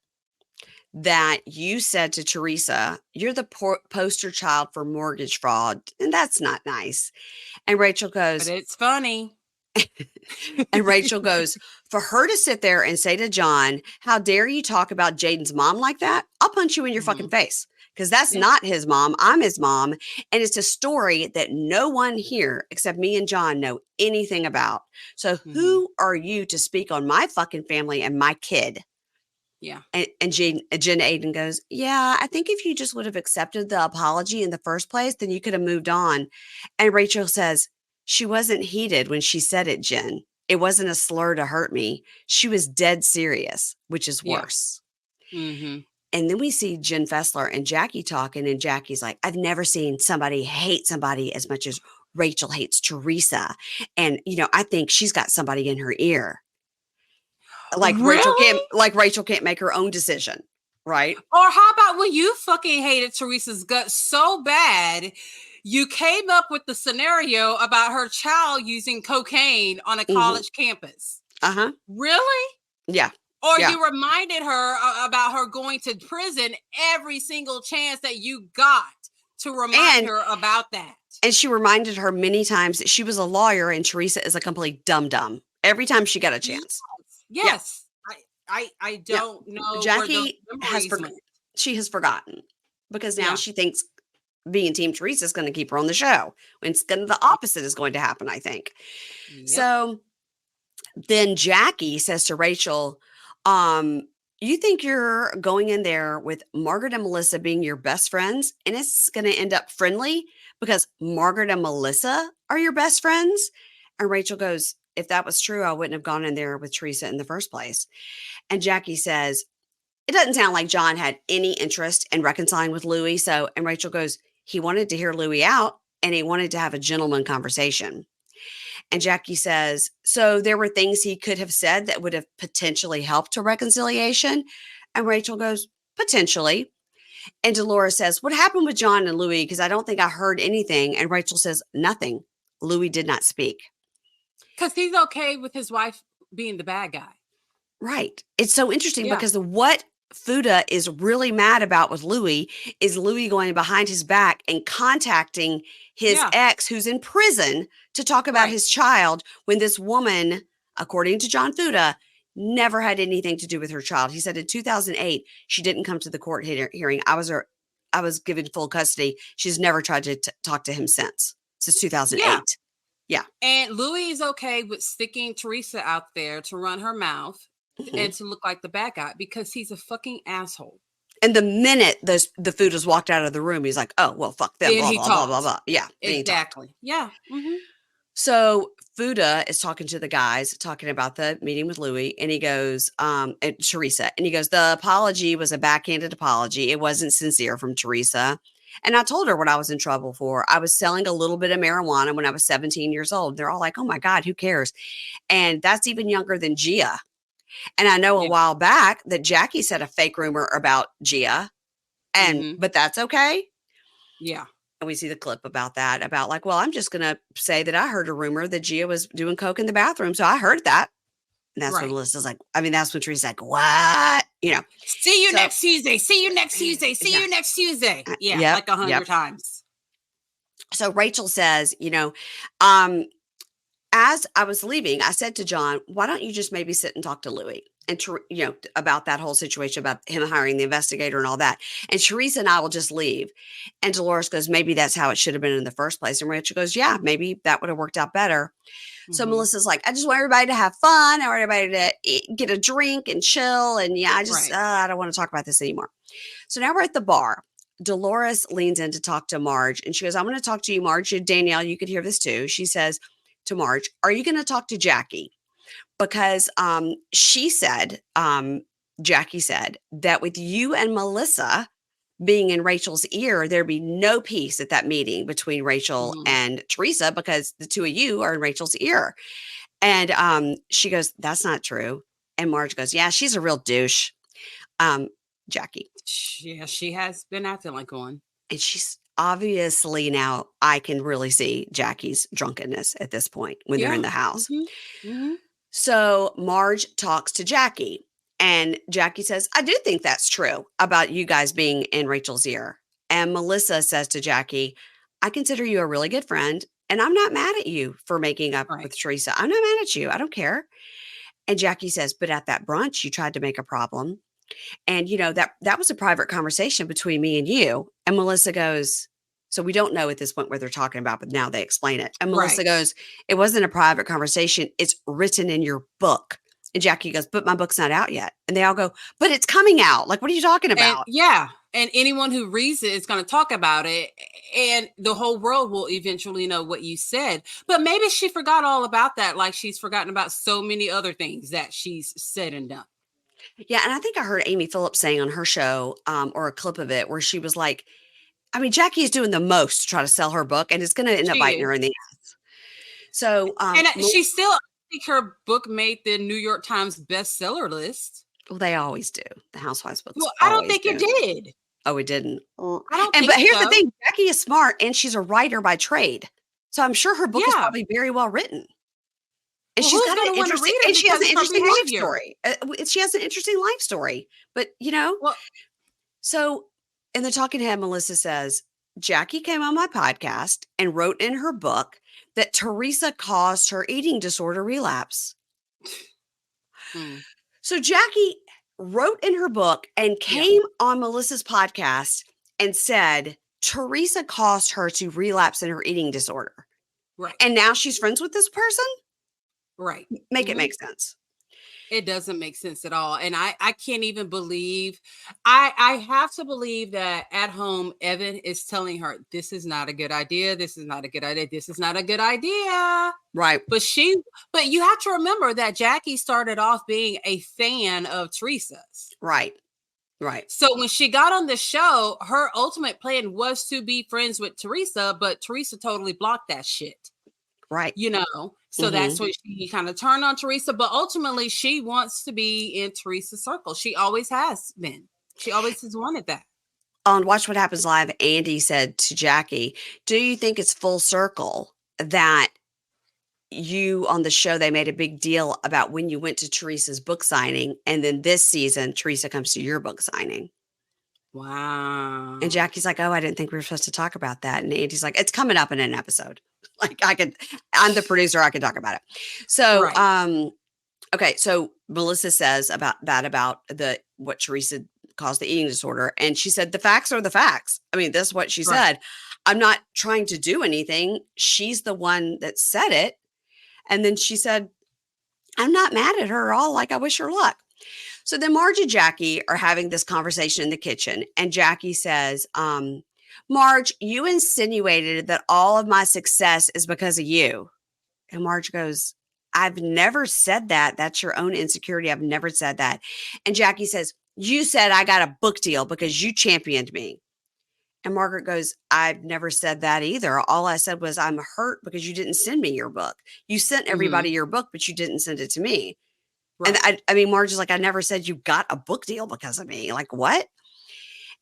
that you said to Teresa, you're the poster child for mortgage fraud, and that's not nice. And Rachel goes, but it's funny. And Rachel goes, for her to sit there and say to John, how dare you talk about Jaden's mom like that? I'll punch you in your fucking face. Because that's not his mom. I'm his mom. And it's a story that no one here except me and John know anything about. So who are you to speak on my fucking family and my kid? Yeah. And Jen Aydin goes, yeah, I think if you just would have accepted the apology in the first place, then you could have moved on. And Rachel says, she wasn't heated when she said it, Jen. It wasn't a slur to hurt me. She was dead serious, which is worse. Mm-hmm. And then we see Jen Fessler and Jackie talking, and Jackie's like, I've never seen somebody hate somebody as much as Rachel hates Teresa. And, I think she's got somebody in her ear. Like Rachel can't make her own decision, right? Or how about when you fucking hated Teresa's gut so bad, you came up with the scenario about her child using cocaine on a college campus. Uh-huh. Really? Yeah. Or you reminded her about her going to prison every single chance that you got to remind her about that. And she reminded her many times that she was a lawyer and Teresa is a complete dum-dum every time she got a chance. Yes. Yeah. I don't know. Jackie she has forgotten because now she thinks being Team Teresa is going to keep her on the show. The opposite is going to happen, I think. Yep. So then Jackie says to Rachel, you think you're going in there with Margaret and Melissa being your best friends and it's going to end up friendly because Margaret and Melissa are your best friends? And Rachel goes, if that was true, I wouldn't have gone in there with Teresa in the first place. And Jackie says, it doesn't sound like John had any interest in reconciling with Louis. And Rachel goes, he wanted to hear Louis out and he wanted to have a gentleman conversation. And Jackie says, so there were things he could have said that would have potentially helped to reconciliation. And Rachel goes, potentially. And Dolores says, what happened with John and Louis? Because I don't think I heard anything. And Rachel says, nothing. Louis did not speak. Because he's okay with his wife being the bad guy. Right. It's so interesting Yeah. because what Fuda is really mad about with Louis is Louis going behind his back and contacting his Yeah. ex who's in prison to talk about Right. his child when this woman, according to John Fuda, never had anything to do with her child. He said in 2008, she didn't come to the court hearing. I was given full custody. She's never tried to talk to him since 2008. Yeah. Yeah. And Louis is okay with sticking Teresa out there to run her mouth and to look like the bad guy because he's a fucking asshole. And the minute the Fudas walked out of the room, he's like, "Oh, well, fuck them." Then Blah he blah blah blah talked. blah. Yeah, then he talked. Exactly. Yeah. Mm-hmm. So Fuda is talking to the guys, talking about the meeting with Louis, and he goes, and Teresa, and he goes, "The apology was a backhanded apology. It wasn't sincere from Teresa." And I told her what I was in trouble for. I was selling a little bit of marijuana when I was 17 years old. They're all like, "Oh my God, who cares?" And that's even younger than Gia. And I know a Yeah. while back that Jackie said a fake rumor about Gia. But that's okay. Yeah. And we see the clip about that, about like, well, I'm just going to say that I heard a rumor that Gia was doing coke in the bathroom. So I heard that. And that's when Melissa's like, that's when Teresa's like, what? See you next Tuesday. See you next Tuesday. See you next Tuesday. Yeah. Like 100 times. So Rachel says, as I was leaving, I said to John, why don't you just maybe sit and talk to Louis and, about that whole situation, about him hiring the investigator and all that. And Teresa and I will just leave. And Dolores goes, maybe that's how it should have been in the first place. And Rachel goes, yeah, maybe that would have worked out better. So Melissa's like, I just want everybody to have fun. I want everybody to get a drink and chill. And I don't want to talk about this anymore. So now we're at the bar. Dolores leans in to talk to Marge. And she goes, I'm going to talk to you, Marge. Danielle, you could hear this too. She says to Marge, are you going to talk to Jackie? Because she said, Jackie said that with you and Melissa being in Rachel's ear, there'd be no peace at that meeting between Rachel and Teresa because the two of you are in Rachel's ear. And she goes, that's not true. And Marge goes, yeah, she's a real douche. Jackie. Yeah, she has been acting like one. And she's obviously, now I can really see Jackie's drunkenness at this point when they're in the house. So Marge talks to Jackie. And Jackie says, I do think that's true about you guys being in Rachel's ear. And Melissa says to Jackie, I consider you a really good friend. And I'm not mad at you for making up with Teresa. I'm not mad at you. I don't care. And Jackie says, but at that brunch, you tried to make a problem. And, that was a private conversation between me and you. And Melissa goes, so we don't know at this point what they're talking about, but now they explain it. And Melissa goes, it wasn't a private conversation. It's written in your book. And Jackie goes, but my book's not out yet. And they all go, but it's coming out. Like, what are you talking about? And anyone who reads it is going to talk about it. And the whole world will eventually know what you said. But maybe she forgot all about that. Like she's forgotten about so many other things that she's said and done. Yeah. And I think I heard Amy Phillips saying on her show, or a clip of it, where she was like, Jackie is doing the most to try to sell her book, and it's going to end up biting her in the ass. So, and she still, I think her book made the New York Times bestseller list. Well, they always do. The Housewives books. Well, I don't think it did. Oh, it didn't. I don't. But here's the thing: Jackie is smart, and she's a writer by trade. So I'm sure her book is probably very well written. And she's got an interesting, and she has an interesting life story. She has an interesting life story. But so in the talking head, Melissa says, Jackie came on my podcast and wrote in her book that Teresa caused her eating disorder relapse. So Jackie wrote in her book and came on Melissa's podcast and said, Teresa caused her to relapse in her eating disorder. Right. And now she's friends with this person? Right. Make it make sense. It doesn't make sense at all. And I can't even believe, I have to believe that at home, Evan is telling her, this is not a good idea. This is not a good idea. This is not a good idea. Right. But you have to remember that Jackie started off being a fan of Teresa's. Right. Right. So when she got on the show, her ultimate plan was to be friends with Teresa, but Teresa totally blocked that shit. Right. So that's when she kind of turned on Teresa, but ultimately she wants to be in Teresa's circle. She always has been. She always has wanted that. On Watch What Happens Live, Andy said to Jackie, do you think it's full circle that you on the show, they made a big deal about when you went to Teresa's book signing. And then this season, Teresa comes to your book signing. Wow. And Jackie's like, oh, I didn't think we were supposed to talk about that. And Andy's like, it's coming up in an episode. Like I'm the producer. I can talk about it. So, Right. okay. So Melissa says about what Teresa caused the eating disorder. And she said, the facts are the facts. I mean, that's what she said. I'm not trying to do anything. She's the one that said it. And then she said, I'm not mad at her at all. Like, I wish her luck. So then Marge and Jackie are having this conversation in the kitchen. And Jackie says, Marge, you insinuated that all of my success is because of you. And Marge goes, I've never said that. That's your own insecurity. I've never said that. And Jackie says, you said I got a book deal because you championed me. And Margaret goes, I've never said that either. All I said was I'm hurt because you didn't send me your book. You sent everybody your book, but you didn't send it to me. Right. And I mean, Marge is like, I never said you got a book deal because of me. Like, what?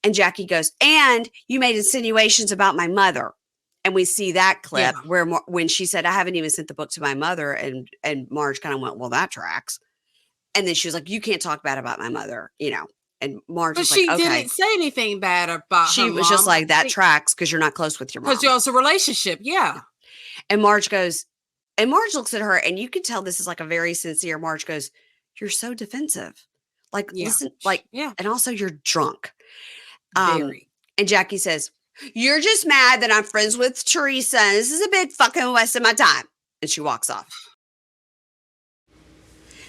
And Jackie goes, and you made insinuations about my mother. And we see that clip where when she said, I haven't even sent the book to my mother. And Marge kind of went, well, that tracks. And then she was like, you can't talk bad about my mother, you know. And Marge was like, okay. But she didn't say anything bad about she her was mom. Just like, that tracks because you're not close with your mom. Because you also a relationship, yeah. And Marge goes, and Marge looks at her, and you can tell this is like a very sincere Marge goes, you're so defensive. Like, listen, like, and also you're drunk. Very. And Jackie says, you're just mad that I'm friends with Teresa, and this is a big fucking waste of my time. And she walks off.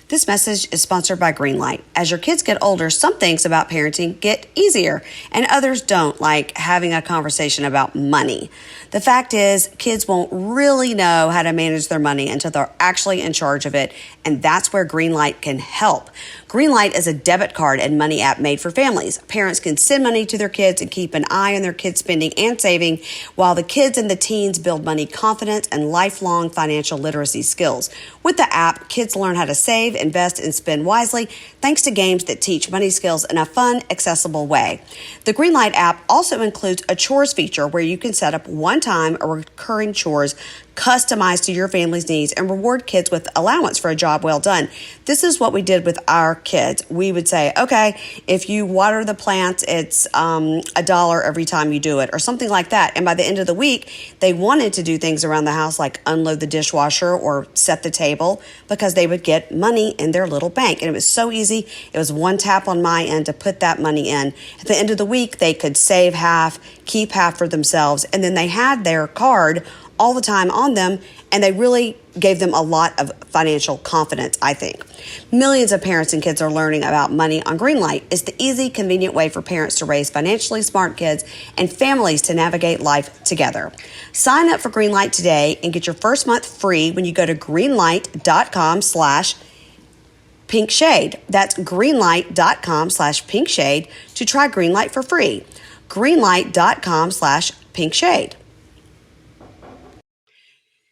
This message is sponsored by Greenlight. As your kids get older, some things about parenting get easier and others don't, like having a conversation about money. The fact is, kids won't really know how to manage their money until they're actually in charge of it, and that's where Greenlight can help. Greenlight is a debit card and money app made for families. Parents can send money to their kids and keep an eye on their kids' spending and saving, while the kids and the teens build money confidence and lifelong financial literacy skills. With the app, kids learn how to save, invest, and spend wisely thanks to games that teach money skills in a fun, accessible way. The Greenlight app also includes a chores feature where you can set up one-time or recurring chores customized to your family's needs and reward kids with allowance for a job well done. This is what we did with our kids. We would say, okay, if you water the plants, it's $1 every time you do it or something like that. And by the end of the week, they wanted to do things around the house like unload the dishwasher or set the table because they would get money in their little bank. And it was so easy. It was one tap on my end to put that money in. At the end of the week, they could save half, keep half for themselves, and then they had their card all the time on them, and they really gave them a lot of financial confidence, I think. Millions of parents and kids are learning about money on Greenlight. It's the easy, convenient way for parents to raise financially smart kids and families to navigate life together. Sign up for Greenlight today and get your first month free when you go to greenlight.com/pinkshade. That's greenlight.com/pinkshade to try Greenlight for free. Greenlight.com/pinkshade.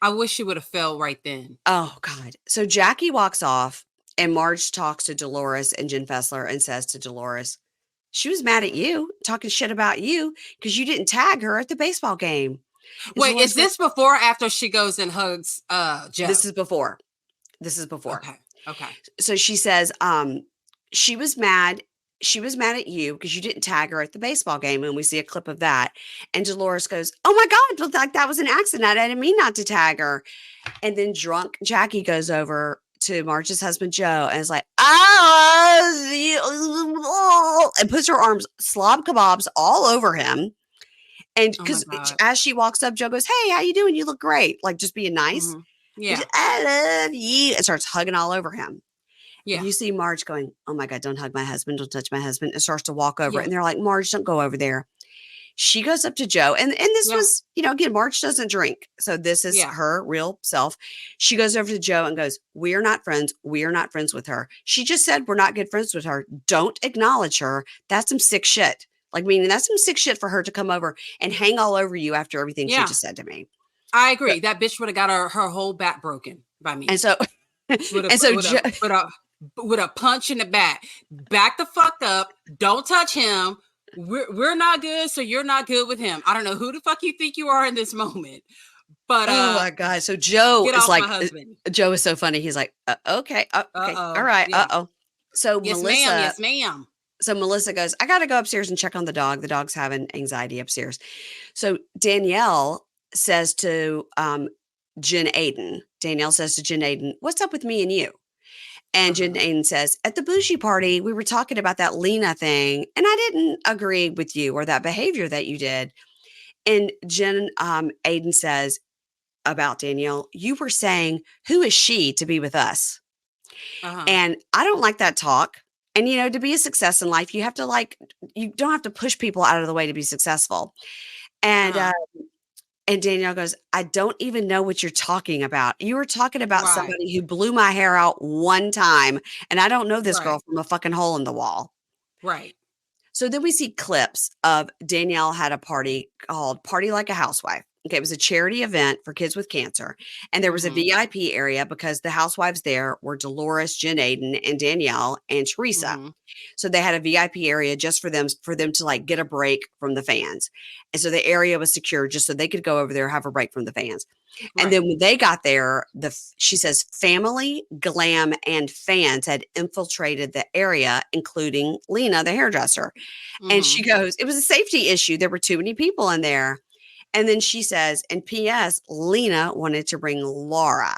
I wish she would have fell right then. Oh, God. So Jackie walks off and Marge talks to Dolores and Jen Fessler and says to Dolores, she was mad at you, talking shit about you because you didn't tag her at the baseball game. And wait, Dolores is this before or after she goes and hugs Joe? This is before. Okay. So she says, she was mad at you because you didn't tag her at the baseball game. And we see a clip of that. And Dolores goes, oh my God, it looked like that was an accident. I didn't mean not to tag her. And then drunk Jackie goes over to Marge's husband, Joe, and is like, and puts her arms slob kebabs all over him. And because as she walks up, Joe goes, hey, how you doing? You look great. Like just being nice. Mm-hmm. Yeah. I love you. And starts hugging all over him. Yeah. And you see Marge going, oh my God, don't hug my husband. Don't touch my husband. And starts to walk over. And they're like, Marge, don't go over there. She goes up to Joe. And this was, again, Marge doesn't drink. So this is her real self. She goes over to Joe and goes, we are not friends. We are not friends with her. She just said we're not good friends with her. Don't acknowledge her. That's some sick shit. Like, meaning that's some sick shit for her to come over and hang all over you after everything she just said to me. I agree. That bitch would have got her whole back broken by me. And so, with a punch in the back. Back the fuck up. Don't touch him. We're not good, so you're not good with him. I don't know who the fuck you think you are in this moment, But Oh my God. So Joe get is off my like, husband. Joe is so funny. He's like, okay, okay, all Uh-oh. right, Yeah. So Yes, ma'am. Melissa, Yes, ma'am. so Melissa goes, I got to go upstairs and check on the dog. The dog's having anxiety upstairs. So Danielle says to Danielle says to Jen Aydin, what's up with me and you? And Jen Aydin says, at the bougie party, we were talking about that Lena thing, and I didn't agree with you or that behavior that you did. And Jen Aydin says about Danielle, you were saying, who is she to be with us? And I don't like that talk. And, you know, to be a success in life, you have to you don't have to push people out of the way to be successful. And Danielle goes, I don't even know what you're talking about. You were talking about Right. somebody who blew my hair out one time. And I don't know this girl Right. from a fucking hole in the wall. Right. So then we see clips of Danielle had a party called Party Like a Housewife. Okay, it was a charity event for kids with cancer. And there was a VIP area because the housewives there were Dolores, Jen Aydin, and Danielle and Teresa. So they had a VIP area just for them to like get a break from the fans. And so the area was secure just so they could go over there, have a break from the fans. And then when they got there, she says family, glam, and fans had infiltrated the area, including Lena, the hairdresser. And she goes, it was a safety issue. There were too many people in there. And then she says, and P.S., Lena wanted to bring Laura.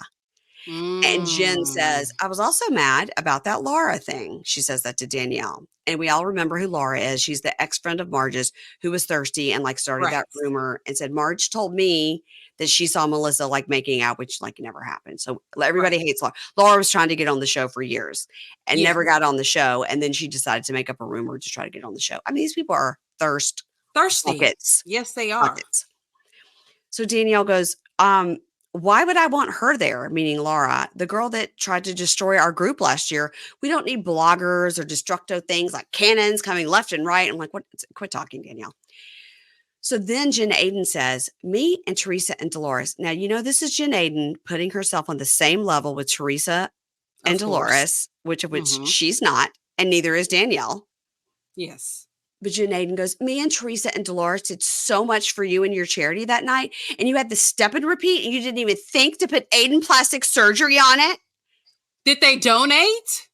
And Jen says, I was also mad about that Laura thing. She says that to Danielle. And we all remember who Laura is. She's the ex-friend of Marge's who was thirsty and like started that rumor and said, Marge told me that she saw Melissa like making out, which like never happened. So everybody hates Laura. Laura was trying to get on the show for years and never got on the show. And then she decided to make up a rumor to try to get on the show. I mean, these people are thirsty buckets. Yes, they are. Buckets. So Danielle goes, why would I want her there? Meaning Laura, the girl that tried to destroy our group last year. We don't need bloggers or destructo things like cannons coming left and right. I'm like, what? Quit talking, Danielle. So then Jen Aydin says, me and Teresa and Dolores. Now, you know, this is Jen Aydin putting herself on the same level with Teresa and Dolores, which she's not, and neither is Danielle. Yes. But Jen Aydin goes, me and Teresa and Dolores did so much for you and your charity that night. And you had the step and repeat and you didn't even think to put Aydin plastic surgery on it. Did they donate?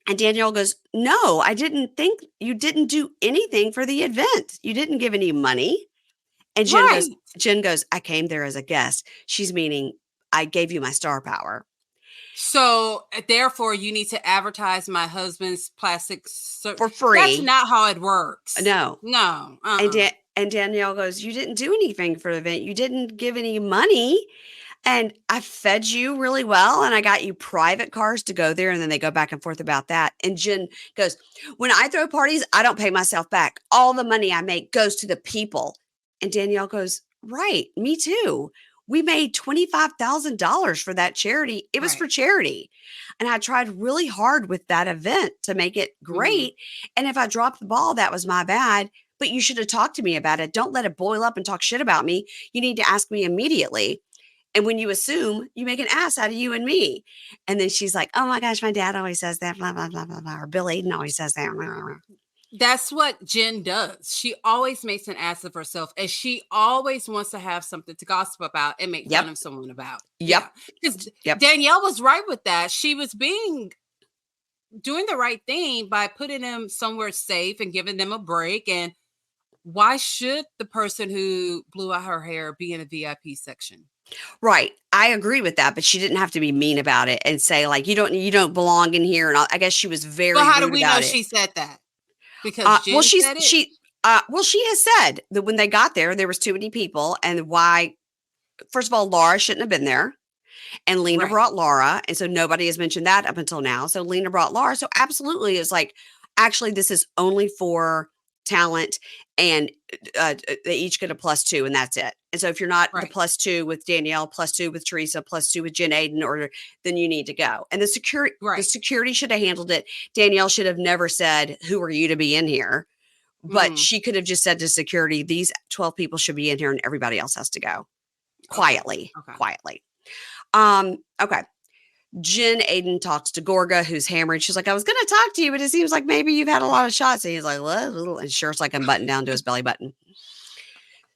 And Danielle goes, no, I didn't think you didn't do anything for the event. You didn't give any money. And Jen goes, I came there as a guest. She's meaning I gave you my star power. So therefore you need to advertise my husband's plastic for free. That's not how it works. No. Uh-uh. And Danielle goes, you didn't do anything for the event. You didn't give any money. And I fed you really well. And I got you private cars to go there. And then they go back and forth about that. And Jen goes, when I throw parties, I don't pay myself back. All the money I make goes to the people. And Danielle goes, right, me too. We made $25,000 for that charity. It was for charity. And I tried really hard with that event to make it great. And if I dropped the ball, that was my bad. But you should have talked to me about it. Don't let it boil up and talk shit about me. You need to ask me immediately. And when you assume, you make an ass out of you and me. And then she's like, oh my gosh, my dad always says that, blah, blah, blah, blah, blah. Or Bill Aydin always says that. Blah, blah, blah. That's what Jen does. She always makes an ass of herself, and she always wants to have something to gossip about and make fun of someone about. Because Danielle was right with that. She was doing the right thing by putting them somewhere safe and giving them a break. And why should the person who blew out her hair be in a VIP section? Right. I agree with that, but she didn't have to be mean about it and say like, you don't belong in here. And I guess she was very rude about it. But how do we know she said that? Because Jen said it? she has said that when they got there was too many people, and why, first of all, Laura shouldn't have been there. And Lena brought Laura. And so nobody has mentioned that up until now. So Lena brought Laura. So absolutely it's like, actually, this is only for talent, and they each get a +2 and that's it. And so if you're not the +2 with Danielle, +2 with Teresa, +2 with Jen Aydin, then you need to go. And the security should have handled it. Danielle should have never said, who are you to be in here? But she could have just said to security, these 12 people should be in here and everybody else has to go quietly. Okay. Jen Aydin talks to Gorga, who's hammered. She's like, I was going to talk to you, but it seems like maybe you've had a lot of shots. And he's like, what? And shirt's like unbuttoned down to his belly button.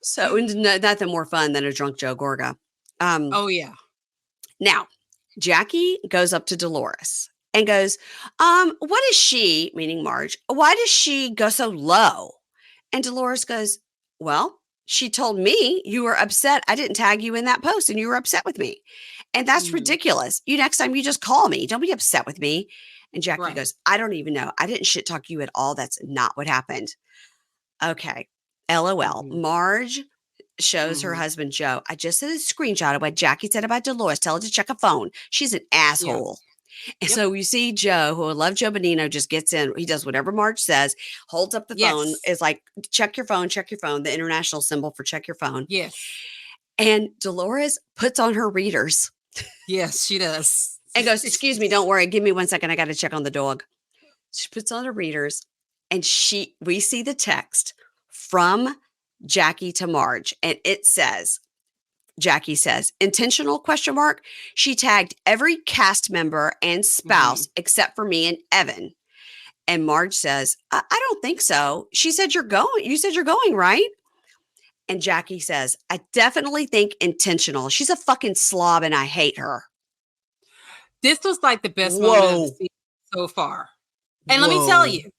So nothing more fun than a drunk Joe Gorga. Oh, yeah. Now, Jackie goes up to Dolores and goes, what is she, meaning Marge, why does she go so low? And Dolores goes, well, she told me you were upset. I didn't tag you in that post and you were upset with me. And that's ridiculous. Next time you just call me. Don't be upset with me. And Jackie goes, I don't even know. I didn't shit talk you at all. That's not what happened. Okay. LOL. Marge shows her husband, Joe. I just did a screenshot of what Jackie said about Dolores. Tell her to check a phone. She's an asshole. And so you see Joe, who I love, Joe Bonino, just gets in. He does whatever Marge says, holds up the phone, is like, check your phone, the international symbol for check your phone. Yes. And Dolores puts on her readers. Yes, she does. And goes, excuse me, don't worry. Give me 1 second. I got to check on the dog. She puts on her readers and we see the text from Jackie to Marge. And it says, Jackie says, intentional ? She tagged every cast member and spouse except for me and Evan. And Marge says, I don't think so. She said, you said you're going, right? And Jackie says, I definitely think intentional. She's a fucking slob and I hate her. This was like the best moment of the season so far. And let me tell you,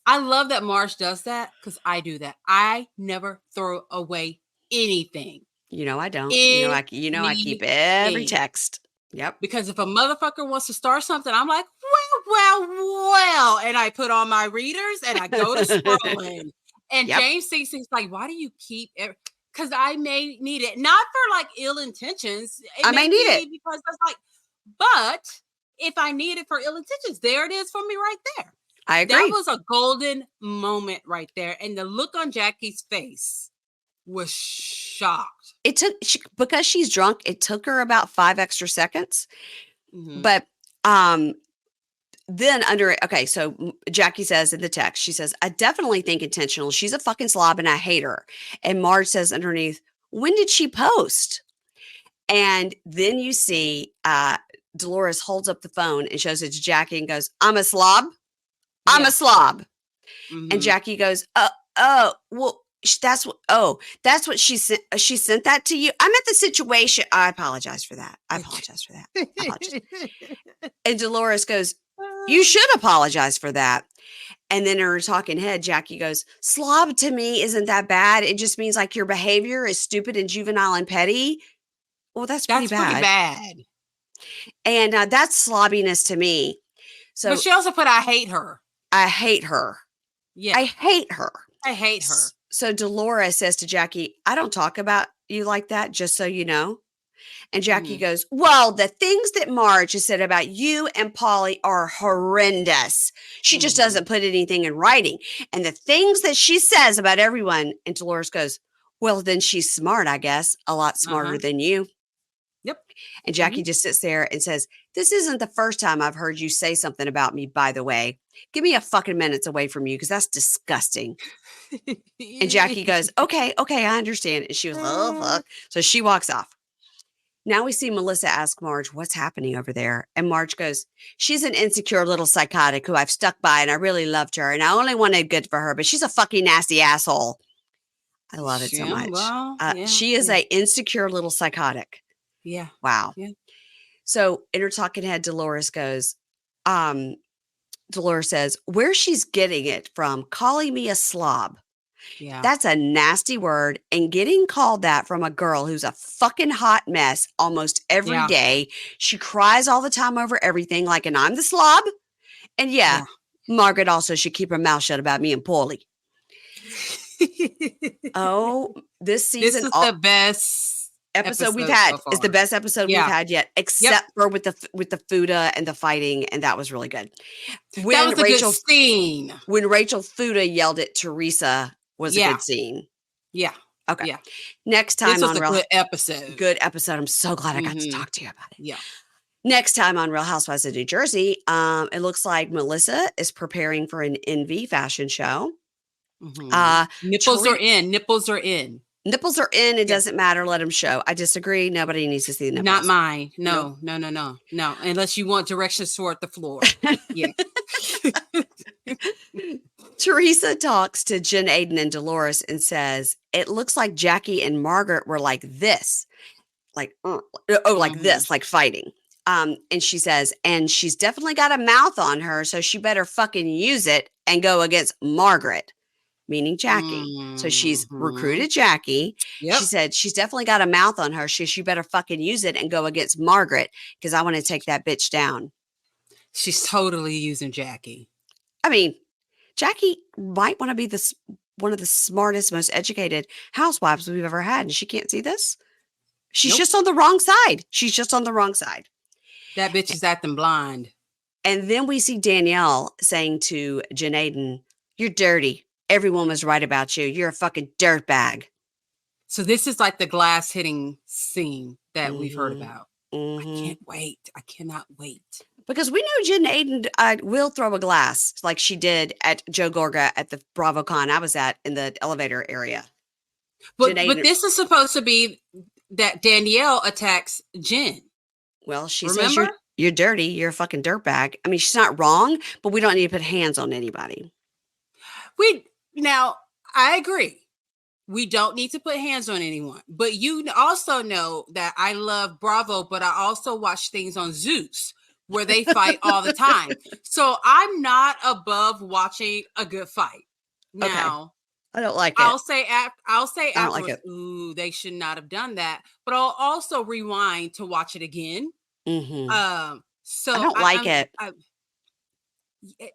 I love that Marge does that because I do that. I never throw away anything. You know I don't. I keep every text. Yep. Because if a motherfucker wants to start something, I'm like, well, and I put on my readers and I go to scrolling. And James thinks he's like, why do you keep it? Because I may need it, not for like ill intentions. I may need it because I was like, but if I need it for ill intentions, there it is for me right there. I agree. That was a golden moment right there, and the look on Jackie's face was shocked. It took because she's drunk. It took her about 5 extra seconds, but then under it. Okay, so Jackie says in the text, she says, "I definitely think intentional. She's a fucking slob, and I hate her." And Marge says underneath, "When did she post?" And then you see Dolores holds up the phone and shows it to Jackie and goes, "I'm a slob. I'm a slob." And Jackie goes, well, that's what she sent. She sent that to you. I'm at the situation. I apologize for that. I apologize. And Dolores goes, "You should apologize for that." And then in her talking head, Jackie goes, "Slob to me isn't that bad. It just means like your behavior is stupid and juvenile and petty." Well, that's pretty bad. And that's slobbiness to me. So, but she also put, "I hate her." I hate her. Yeah. I hate her. I hate her. So Dolores says to Jackie, "I don't talk about you like that, just so you know." And Jackie goes, "Well, the things that Marge has said about you and Polly are horrendous. She just doesn't put anything in writing. And the things that she says about everyone." And Dolores goes, "Well, then she's smart, I guess. A lot smarter than you." Yep. And Jackie just sits there and says, "This isn't the first time I've heard you say something about me, by the way. Give me a fucking minutes away from you because that's disgusting." And Jackie goes, okay, I understand. And she was like, "Oh, fuck." So she walks off. Now we see Melissa ask Marge, "What's happening over there?" And Marge goes, "She's an insecure little psychotic who I've stuck by and I really loved her. And I only wanted good for her, but she's a fucking nasty asshole." I love it so much. Well, she is a insecure little psychotic. Yeah. Wow. Yeah. So in her talking head, Dolores goes, Dolores says, "Where she's getting it from, calling me a slob. Yeah. That's a nasty word. And getting called that from a girl who's a fucking hot mess almost every day. She cries all the time over everything, like, and I'm the slob. And Margaret also should keep her mouth shut about me and Paulie." This season this is the best episode we've had. So is the best episode we've had yet, except for with the Fuda and the fighting, and that was really good. When that was a good scene. When Rachel Fuda yelled at Teresa was a good scene. Yeah. Okay. Yeah. Next time this was a good episode. Good episode. I'm so glad I got to talk to you about it. Yeah. Next time on Real Housewives of New Jersey, it looks like Melissa is preparing for an Envy fashion show. Nipples are in. Nipples are in. Nipples are in. It doesn't matter. Let them show. I disagree. Nobody needs to see the nipples. Not mine. No. Unless you want directions toward the floor. Yeah. Teresa talks to Jen, Aydin, and Dolores and says, "It looks like Jackie and Margaret were like this. like like this, like fighting. And she says, and she's definitely got a mouth on her, so she better fucking use it and go against Margaret, meaning Jackie. So she's recruited Jackie. Yep. She said she's definitely got a mouth on her. She better fucking use it and go against Margaret because I want to take that bitch down. She's totally using Jackie. I mean, Jackie might want to be one of the smartest, most educated housewives we've ever had, and she can't see this. She's just on the wrong side. She's just on the wrong side. That bitch is acting blind. And then we see Danielle saying to Aydin, "You're dirty. Everyone was right about you. You're a fucking dirtbag." So this is like the glass hitting scene that we've heard about. I can't wait. I cannot wait. Because we know Aydin will throw a glass like she did at Joe Gorga at the BravoCon I was at in the elevator area. But this is supposed to be that Danielle attacks Jen. Well, she says you're dirty. You're a fucking dirtbag. I mean, she's not wrong, but we don't need to put hands on anybody. Now, I agree. We don't need to put hands on anyone. But you also know that I love Bravo, but I also watch things on Zeus where they fight all the time. So I'm not above watching a good fight. Now, okay. I don't like it. I'll say afterwards, like it. Ooh, they should not have done that. But I'll also rewind to watch it again. So I don't like it.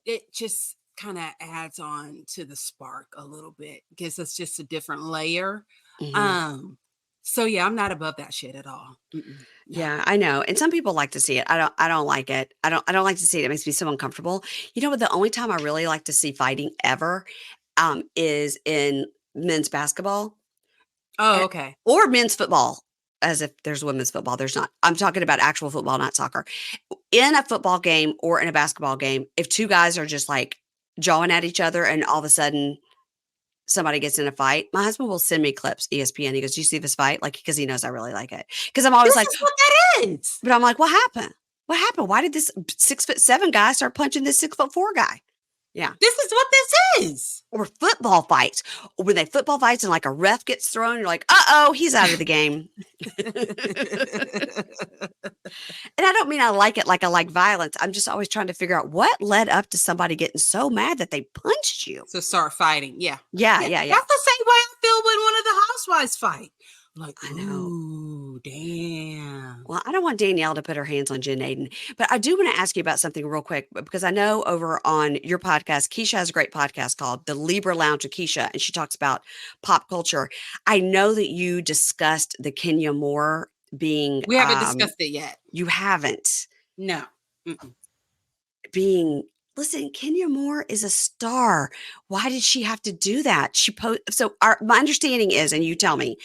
It just kind of adds on to the spark a little bit because it's just a different layer. So yeah, I'm not above that shit at all. No. Yeah, I know. And some people like to see it. I don't like it. I don't like to see it. It makes me so uncomfortable. You know what? The only time I really like to see fighting ever is in men's basketball. Oh, okay. Or men's football, as if there's women's football. There's not. I'm talking about actual football, not soccer. In a football game or in a basketball game, if two guys are just like jawing at each other and all of a sudden somebody gets in a fight, my husband will send me clips, ESPN. He goes, "Do you see this fight?" Like, because he knows I really like it. Because I'm always this is what that is. But I'm like, what happened? What happened? Why did this 6'7" guy start punching this 6'4" guy? Yeah. This is what this is. Or football fights. Or when they football fights and like a ref gets thrown, you're like, uh-oh, he's out of the game. And I don't mean I like it like I like violence. I'm just always trying to figure out what led up to somebody getting so mad that they punched you. So start fighting. Yeah. Yeah. That's the same way I feel when one of the housewives fight. Like, I know. Ooh, damn. Well, I don't want Danielle to put her hands on Aydin, but I do want to ask you about something real quick because I know over on your podcast, Keisha has a great podcast called the Libra Lounge with Keisha, and she talks about pop culture. I know that you discussed the Kenya Moore being. We haven't discussed it yet. You haven't. No. Listen, Kenya Moore is a star. Why did she have to do that? My understanding is, and you tell me,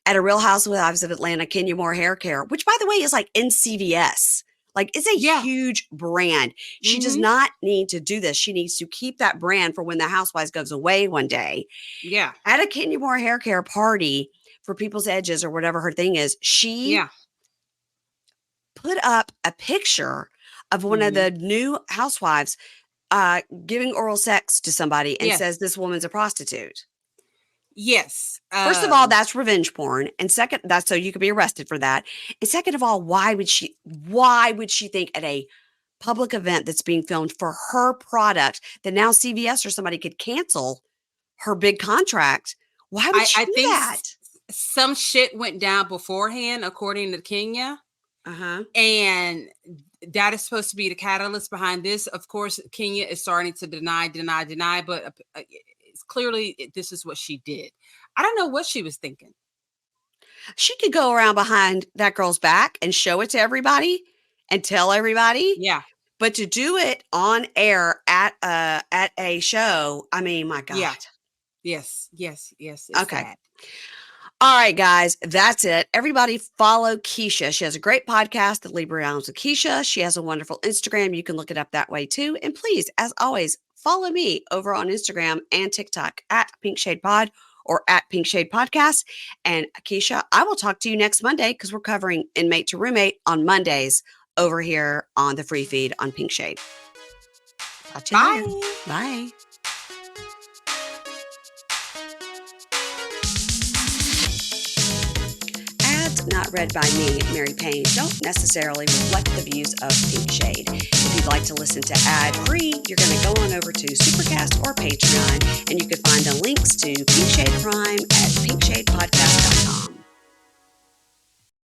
at a Real Housewives of Atlanta, Kenya Moore hair care, which by the way is like in CVS, like it's a huge brand. She does not need to do this. She needs to keep that brand for when the Housewives goes away one day. Yeah. At a Kenya Moore hair care party for People's Edges or whatever her thing is, she put up a picture of one of the new housewives giving oral sex to somebody and says this woman's a prostitute. Yes. First of all, that's revenge porn. And second, that's so you could be arrested for that. And second of all, why would she think at a public event that's being filmed for her product that now CVS or somebody could cancel her big contract? Why would she do that? Some shit went down beforehand, according to Kenya. And that is supposed to be the catalyst behind this. Of course, Kenya is starting to deny, but it's clearly this is what she did. I don't know what she was thinking. She could go around behind that girl's back and show it to everybody and tell everybody. Yeah. But to do it on air at a show, I mean, my God. Yeah. Yes. Okay. Sad. All right, guys, that's it. Everybody follow Keisha. She has a great podcast, The Libra Lounge with Keisha. She has a wonderful Instagram. You can look it up that way too. And please, as always, follow me over on Instagram and TikTok at Pink Shade Pod or at Pink Shade Podcast. And Keisha, I will talk to you next Monday because we're covering Inmate to Roommate on Mondays over here on the free feed on Pink Shade. Talk to you later. Bye. not read by me, Mary Payne, don't necessarily reflect the views of Pink Shade. If you'd like to listen to ad-free, you're going to go on over to Supercast or Patreon, and you can find the links to Pink Shade Prime at pinkshadepodcast.com.